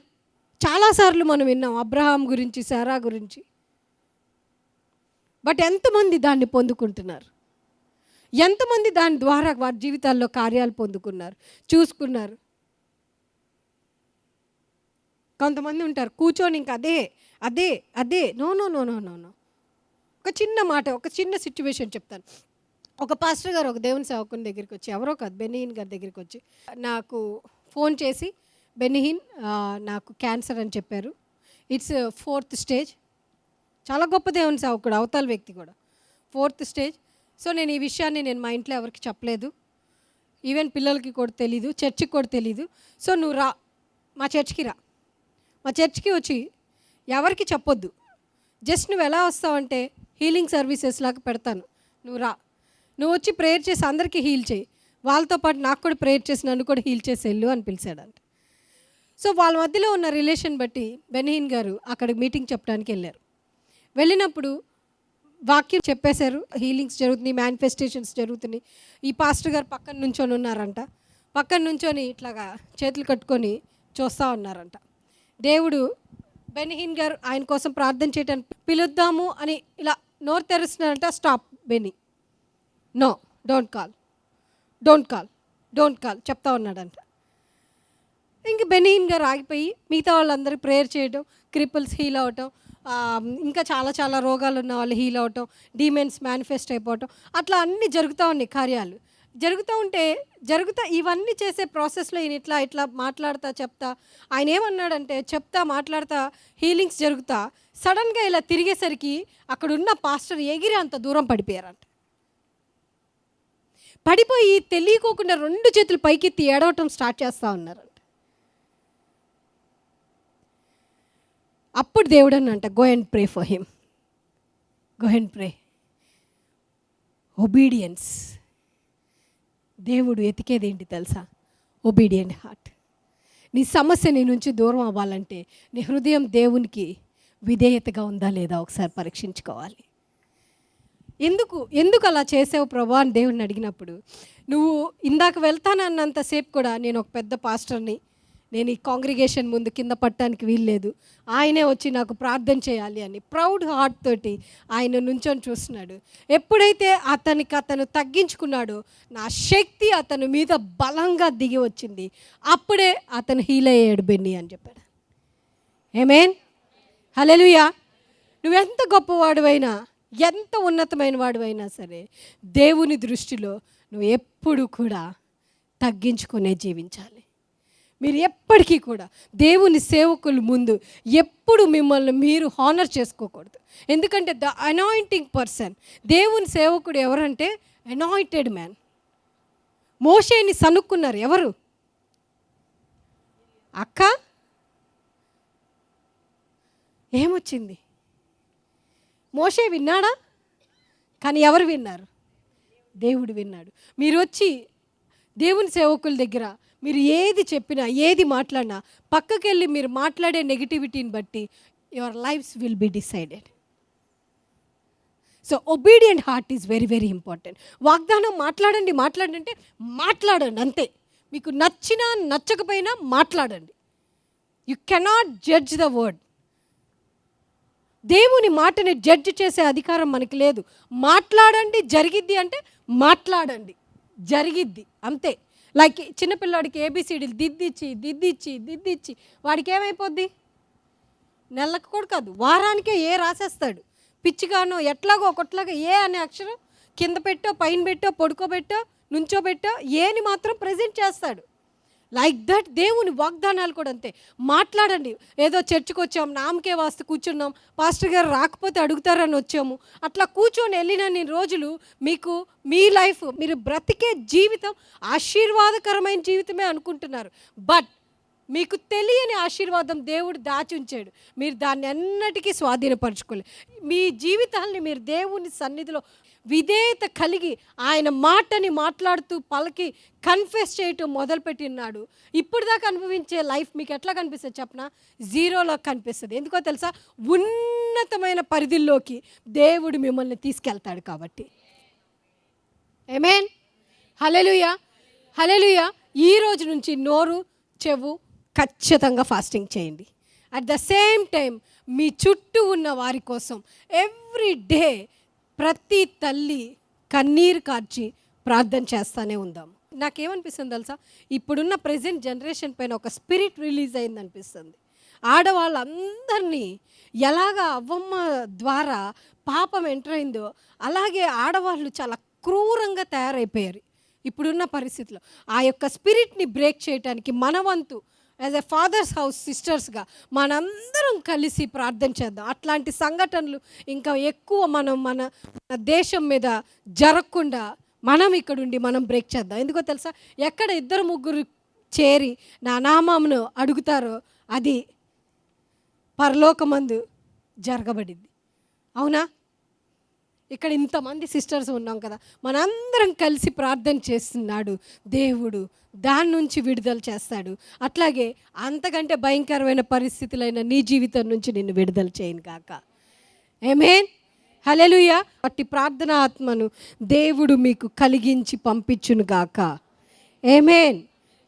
చాలాసార్లు మనం విన్నాం అబ్రహాం గురించి, శారా గురించి. బట్ ఎంతమంది దాన్ని పొందుకుంటున్నారు? ఎంతమంది దాని ద్వారా వారి జీవితాల్లో కార్యాలు పొందుకున్నారు, చూసుకున్నారు? కొంతమంది ఉంటారు కూర్చొని ఇంకా అదే అదే అదే. No no no no no no. ఒక చిన్న మాట, ఒక చిన్న సిచ్యువేషన్ చెప్తాను. ఒక పాస్టర్ గారు ఒక దేవుని సేవకుని దగ్గరికి వచ్చి, ఎవరో కాదు బెన్నీహిన్ గారి దగ్గరికి వచ్చి నాకు ఫోన్ చేసి, బెన్నీహిన్ నాకు క్యాన్సర్ అని చెప్పారు, ఇట్స్ 4th స్టేజ్. చాలా గొప్ప దేవుని సేవకుడు, అవతల వ్యక్తి కూడా 4th స్టేజ్. సో నేను ఈ విషయాన్ని మా ఇంట్లో ఎవరికి చెప్పలేదు, ఈవెన్ పిల్లలకి కూడా తెలీదు, చర్చికి కూడా తెలీదు. సో నువ్వు రా, మా చర్చికి రా, మా చర్చికి వచ్చి ఎవరికి చెప్పొద్దు, జస్ట్ నువ్వు ఎలా వస్తావంటే హీలింగ్ సర్వీసెస్ లాగా పెడతాను, నువ్వు రా, నువ్వు వచ్చి ప్రేయర్ చేసి అందరికీ హీల్ చేయి, వాళ్ళతో పాటు నాకు కూడా ప్రేయర్ చేసి నన్ను కూడా హీల్ చేసి వెళ్ళు అని పిలిచాడంట. సో వాళ్ళ మధ్యలో ఉన్న రిలేషన్ బట్టి బెన్నీహిన్ గారు అక్కడ మీటింగ్ చెప్పడానికి వెళ్ళారు. వెళ్ళినప్పుడు వాక్యం చెప్పేశారు, హీలింగ్స్ జరుగుతున్నాయి, మేనిఫెస్టేషన్స్ జరుగుతున్నాయి. ఈ పాస్టర్ గారు పక్కన నుంచొని ఉన్నారంట, పక్కన నుంచొని ఇట్లాగా చేతులు కట్టుకొని చూస్తూ ఉన్నారంట. దేవుడు బెన్నీహిన్ గారు ఆయన కోసం ప్రార్థన చేయడానికి పిలుద్దాము అని ఇలా నోరు తెరుస్తున్నారంట. Stop Benny, no, don't call, don't call, don't call చెప్తా ఉన్నాడంట. ఇంక బెన్నీహిన్ గారు ఆగిపోయి మిగతా వాళ్ళందరూ ప్రేయర్ చేయడం, క్రిపుల్స్ హీల్ అవటం, ఇంకా చాలా చాలా రోగాలు ఉన్న వాళ్ళు హీల్ అవటం, డీమెన్స్ మేనిఫెస్ట్ అయిపోవటం, అట్లా అన్నీ జరుగుతూ ఉన్నాయి కార్యాలు. జరుగుతా ఇవన్నీ చేసే ప్రాసెస్లో ఈయన ఇట్లా మాట్లాడతా చెప్తా, ఆయన ఏమన్నాడంటే చెప్తా మాట్లాడతా హీలింగ్స్ జరుగుతా సడన్గా ఇలా తిరిగేసరికి అక్కడ ఉన్న పాస్టర్ ఎగిరి అంత దూరం పడిపోయారంట. పడిపోయి తెలియకోకుండా 2 చేతులు పైకెత్తి ఏడవటం స్టార్ట్ చేస్తూ ఉన్నారంట. అప్పుడు దేవుడు అన్నంట, go and pray for him, go and pray. Obedience. దేవుడు ఎతికేది ఏంటి తెలుసా? Obedient heart. నీ సమస్య నీ నుంచి దూరం అవ్వాలంటే నీ హృదయం దేవునికి విధేయతగా ఉందా లేదా ఒకసారి పరీక్షించుకోవాలి. ఎందుకు అలా చేసావు ప్రభా అని దేవుడిని అడిగినప్పుడు, నువ్వు ఇందాక వెళ్తానన్నంతసేపు కూడా నేను ఒక పెద్ద పాస్టర్ని, నేను ఈ కాంగ్రిగేషన్ ముందు కింద పట్టడానికి వీల్లేదు, ఆయనే వచ్చి నాకు ప్రార్థన చేయాలి అని ప్రౌడ్ హార్ట్ తోటి ఆయన నుంచొని చూస్తున్నాడు. ఎప్పుడైతే అతను తగ్గించుకున్నాడో నా శక్తి అతని మీద బలంగా దిగి వచ్చింది. అప్పుడే అతను హీల్ అయ్యాడు బెన్నీ అని చెప్పాడు. ఆమేన్, హల్లెలూయా. నువ్వెంత గొప్పవాడువైనా, ఎంత ఉన్నతమైన వాడువైనా సరే, దేవుని దృష్టిలో నువ్వు ఎప్పుడు కూడా తగ్గించుకునే జీవించాలి. మీరు ఎప్పటికీ కూడా దేవుని సేవకుల ముందు ఎప్పుడు మిమ్మల్ని మీరు హానర్ చేసుకోకూడదు. ఎందుకంటే ద అనాయింటింగ్ పర్సన్, దేవుని సేవకుడు ఎవరంటే అనాయింటెడ్ మ్యాన్. మోషేని సనుక్కున్నారు ఎవరు? అక్క ఏమొచ్చింది? మోషే విన్నాడా? కానీ ఎవరు విన్నారు? దేవుడు విన్నాడు. మీరు వచ్చి దేవుని సేవకుల దగ్గర మీరు ఏది చెప్పినా ఏది మాట్లాడినా పక్కకెళ్ళి మీరు మాట్లాడే నెగిటివిటీని బట్టి your life's will be decided. So obedient heart is very very important. వాగ్దానం మాట్లాడండి అంటే మాట్లాడండి అంతే. మీకు నచ్చినా నచ్చకపోయినా మాట్లాడండి. You cannot judge the word. దేవుని మాటని జడ్జ్ చేసే అధికారం మనకి లేదు. మాట్లాడండి, జరిగిద్ది అంటే మాట్లాడండి, జరిగిద్ది అంతే. లైక్ చిన్నపిల్లాడికి ఏబిసిడీలు దిద్దిచ్చి వాడికి ఏమైపోద్ది? నెలకు కూడా కాదు, వారానికే ఏ రాసేస్తాడు. పిచ్చిగానో ఎట్లాగో ఒకట్లాగా ఏ అనే అక్షరం కింద పెట్టో పైన పెట్టో పడుకోబెట్టో నుంచోబెట్టో ఏని మాత్రం ప్రజెంట్ చేస్తాడు. లైక్ దట్ దేవుని వాగ్దానాలు కూడా అంతే. మాట్లాడండి. ఏదో చర్చికి వచ్చాము, నామకే వాస్తు కూర్చున్నాం, పాస్టర్ గారు రాకపోతే అడుగుతారని వచ్చాము, అట్లా కూర్చొని వెళ్ళిన రోజులు మీకు మీ లైఫ్, మీరు బ్రతికే జీవితం ఆశీర్వాదకరమైన జీవితమే అనుకుంటున్నారు. బట్ మీకు తెలియని ఆశీర్వాదం దేవుడు దాచి ఉంచాడు. మీరు దాన్ని అన్నిటికీ స్వాధీనపరచుకోలేదు. మీ జీవితాల్ని మీరు దేవుని సన్నిధిలో విధేయత కలిగి ఆయన మాటని మాట్లాడుతూ పలికి కన్ఫెస్ చేయటం మొదలుపెట్టినాడు. ఇప్పుడు దాకా అనుభవించే లైఫ్ మీకు ఎట్లా కనిపిస్తుంది చెప్పనా? జీరోలో కనిపిస్తుంది. ఎందుకో తెలుసా? ఉన్నతమైన పరిధిలోకి దేవుడు మిమ్మల్ని తీసుకెళ్తాడు కాబట్టి. ఆమేన్, హల్లెలూయా, హల్లెలూయా. ఈ రోజు నుంచి నోరు చెవు ఖచ్చితంగా ఫాస్టింగ్ చేయండి. అట్ ద సేమ్ టైం మీ చుట్టూ ఉన్న వారి కోసం ఎవ్రీ డే ప్రతి తల్లి కన్నీరు కార్చి ప్రార్థన చేస్తూనే ఉందాం. నాకేమనిపిస్తుంది తెలుసా? ఇప్పుడున్న ప్రజెంట్ జనరేషన్ పైన ఒక స్పిరిట్ రిలీజ్ అయింది అనిపిస్తుంది. ఆడవాళ్ళందరినీ ఎలాగా అవ్వమ్మ ద్వారా పాపం ఎంటర్ అయిందో అలాగే ఆడవాళ్ళు చాలా క్రూరంగా తయారైపోయారు ఇప్పుడున్న పరిస్థితిలో. ఆ యొక్క స్పిరిట్ని బ్రేక్ చేయడానికి మన వంతు యాజ్ ఎ ఫాదర్స్ హౌస్ సిస్టర్స్గా మనందరం కలిసి ప్రార్థన చేద్దాం. అట్లాంటి సంఘటనలు ఇంకా ఎక్కువ మన దేశం మీద జరగకుండా మనం ఇక్కడుండి మనం బ్రేక్ చేద్దాం. ఎందుకో తెలుసా? ఎక్కడ 2-3 చేరి నా నామమును అడుగుతారో అది పరలోకమందు జరగబడింది. అవునా? ఇక్కడ ఇంతమంది సిస్టర్స్ ఉన్నాం కదా, మనందరం కలిసి ప్రార్థన చేస్తున్నాడు దేవుడు, దాని నుంచి విడుదల చేస్తాడు. అట్లాగే అంతకంటే భయంకరమైన పరిస్థితులైన నీ జీవితం నుంచి నిన్ను విడుదల చేయను కాక. ఆమేన్, హల్లెలూయా. అట్టి ప్రార్థన ఆత్మను దేవుడు మీకు కలిగించి పంపించును గాక. ఆమేన్,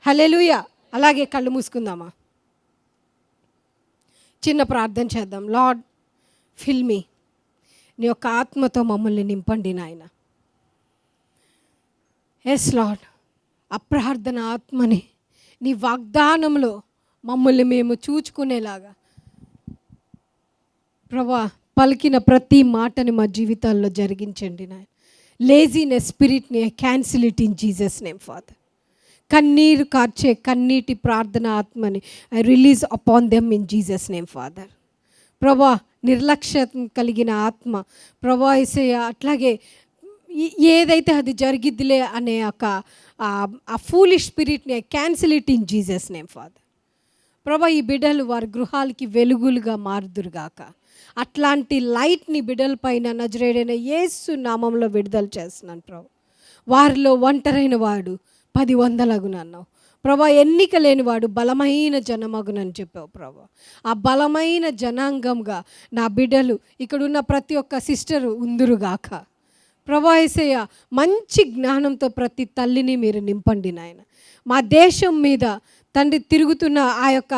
హల్లెలూయా. అలాగే కళ్ళు మూసుకుందామా, చిన్న ప్రార్థన చేద్దాం. లార్డ్ ఫిల్ మీ, నీ యొక్క ఆత్మతో మమ్మల్ని నింపండి నాయన. ఎస్ లార్డ్, ఆ ప్రార్థన ఆత్మని నీ వాగ్దానంలో మమ్మల్ని మేము చూచుకునేలాగా ప్రభా పలికిన ప్రతి మాటని మా జీవితాల్లో జరిగించండి నాయన. లేజినెస్ స్పిరిట్ని I cancel it in Jesus name Father. కన్నీరు కార్చే కన్నీటి ప్రార్థన ఆత్మని I release upon them in Jesus name Father. ప్రభా, నిర్లక్ష్యం కలిగిన ఆత్మ ప్రభా యేసయ్య, అట్లాగే ఏదైతే అది జరిగిద్దిలే అనే ఒక ఆ ఫూలిష్ స్పిరిట్ని I cancel it in Jesus name Father. ప్రభా, ఈ బిడ్డలు వారి గృహాలకి వెలుగులుగా మారుదురుగాక. అట్లాంటి లైట్ని బిడ్డల పైన నజరేడైన యేసు నామంలో విడుదల చేస్తున్నాను ప్రభా. వారిలో ఒంటరైన వాడు 10 వందలగునన్నావు ప్రభా. ఎన్నిక లేనివాడు బలమైన జనమగునని చెప్పావు ప్రభా. ఆ బలమైన జనాంగంగా నా బిడ్డలు ఇక్కడున్న ప్రతి ఒక్క సిస్టరు ఉందురుగాక ప్రభా. యేసయ్య, మంచి జ్ఞానంతో ప్రతి తల్లిని మీరు నింపండి నాయన. మా దేశం మీద తండ్రి తిరుగుతున్న ఆ యొక్క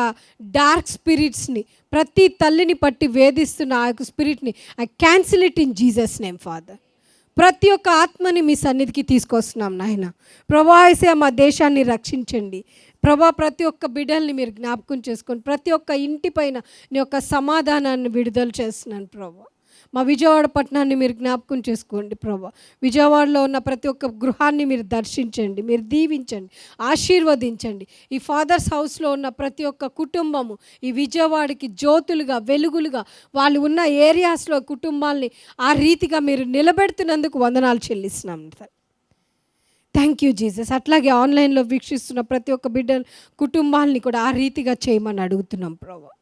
డార్క్ స్పిరిట్స్ని, ప్రతి తల్లిని పట్టి వేధిస్తున్న ఆ యొక్క స్పిరిట్ని I cancel it in Jesus name Father. ప్రతి ఒక్క ఆత్మని మీ సన్నిధికి తీసుకొస్తున్నాం నాయన. ప్రభా యేసయ్య, మా దేశాన్ని రక్షించండి ప్రభా. ప్రతి ఒక్క బిడ్డల్ని మీరు జ్ఞాపకం చేసుకొని ప్రతి ఒక్క ఇంటి పైన నీ యొక్క సమాధానాన్ని విడుదల చేస్తున్నాను ప్రభా. మా విజయవాడ పట్టణాన్ని మీరు జ్ఞాపకం చేసుకోండి ప్రభా. విజయవాడలో ఉన్న ప్రతి ఒక్క గృహాన్ని మీరు దర్శించండి, మీరు దీవించండి, ఆశీర్వదించండి. ఈ ఫాదర్స్ హౌస్లో ఉన్న ప్రతి ఒక్క కుటుంబము ఈ విజయవాడకి జ్యోతులుగా, వెలుగులుగా, వాళ్ళు ఉన్న ఏరియాస్లో కుటుంబాల్ని ఆ రీతిగా మీరు నిలబెడుతున్నందుకు వందనాలు చెల్లిస్తున్నాం సార్. Thank you Jesus. అట్లాగే ఆన్లైన్లో వీక్షిస్తున్న ప్రతి ఒక్క బిడ్డ కుటుంబాలని కూడా ఆ రీతిగా చేయమని అడుగుతున్నాం ప్రభా.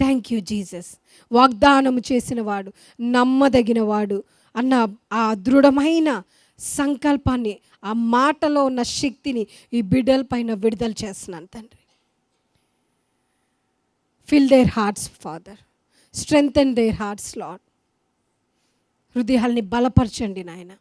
Thank you Jesus. వాగ్దానము చేసిన వాడు, నమ్మదగిన వాడు అన్న ఆ దృఢమైన సంకల్పాన్ని, ఆ మాటలో ఉన్న శక్తిని ఈ బిడ్డల పైన విడుదల చేస్తున్నాను తండ్రి. Fill their hearts Father, strengthen their hearts Lord. హృదయాల్ని బలపరచండి నాయన.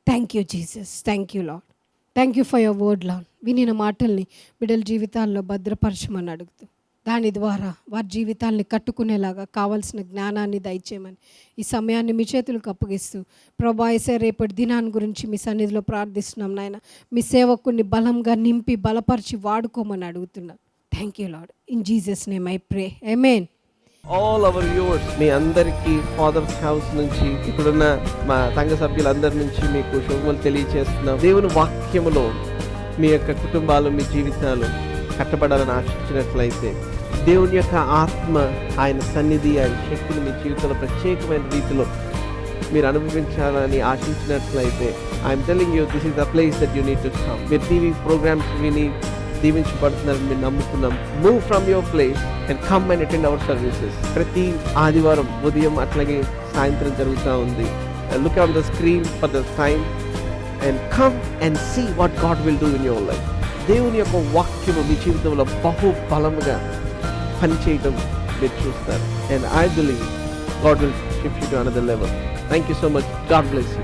Thank you Jesus. Thank you Lord. Thank you for your word Lord. వినిన మాటల్ని బిడ్డల జీవితాల్లో భద్రపరచమని అడుగుతూ దాని ద్వారా వారి జీవితాల్ని కట్టుకునేలాగా కావాల్సిన జ్ఞానాన్ని దయచేయమని ఈ సమయాన్ని మీ చేతులకు అప్పగిస్తూ ప్రభా యేసయ్య, రేపటి దినాన్ని గురించి మీ సన్నిధిలో ప్రార్థిస్తున్నాం నాయన. మీ సేవకుని బలంగా నింపి బలపరిచి వాడుకోమని అడుగుతున్నాను. Thank you Lord. In Jesus name I pray, amen. All our viewers, మీ అందరికీ ఫాదర్స్ హౌస్ నుంచి, ఇప్పుడున్న మా సంఘ సభ్యులందరి నుంచి మీకు శుభములు తెలియజేస్తున్నాం. దేవుని వాక్యములో మీ యొక్క కుటుంబాలు, మీ జీవితాలు కట్టబడాలని ఆశించినట్లయితే, దేవుని యొక్క ఆత్మ, ఆయన సన్నిధి, ఆయన శక్తిని మీ జీవితంలో ప్రత్యేకమైన రీతిలో మీరు అనుభవించాలని ఆశించినట్లయితే, I'm telling you, this is the place that you need to come. మీరు టీవీ ప్రోగ్రామ్స్ విని దీవించబడుతున్నారని మేము నమ్ముతున్నాం. Move from your place and come and attend our services. ప్రతి ఆదివారం ఉదయం అట్లాగే సాయంత్రం జరుగుతూ ఉంది. Look on the screen for the time and come and see what God will do in your life. దేవుని యొక్క వాక్యము మీ జీవితంలో బహు బలముగా పనిచేయడం మీరు చూస్తారు. And I believe God will shift you to another level. Thank you so much. God bless you.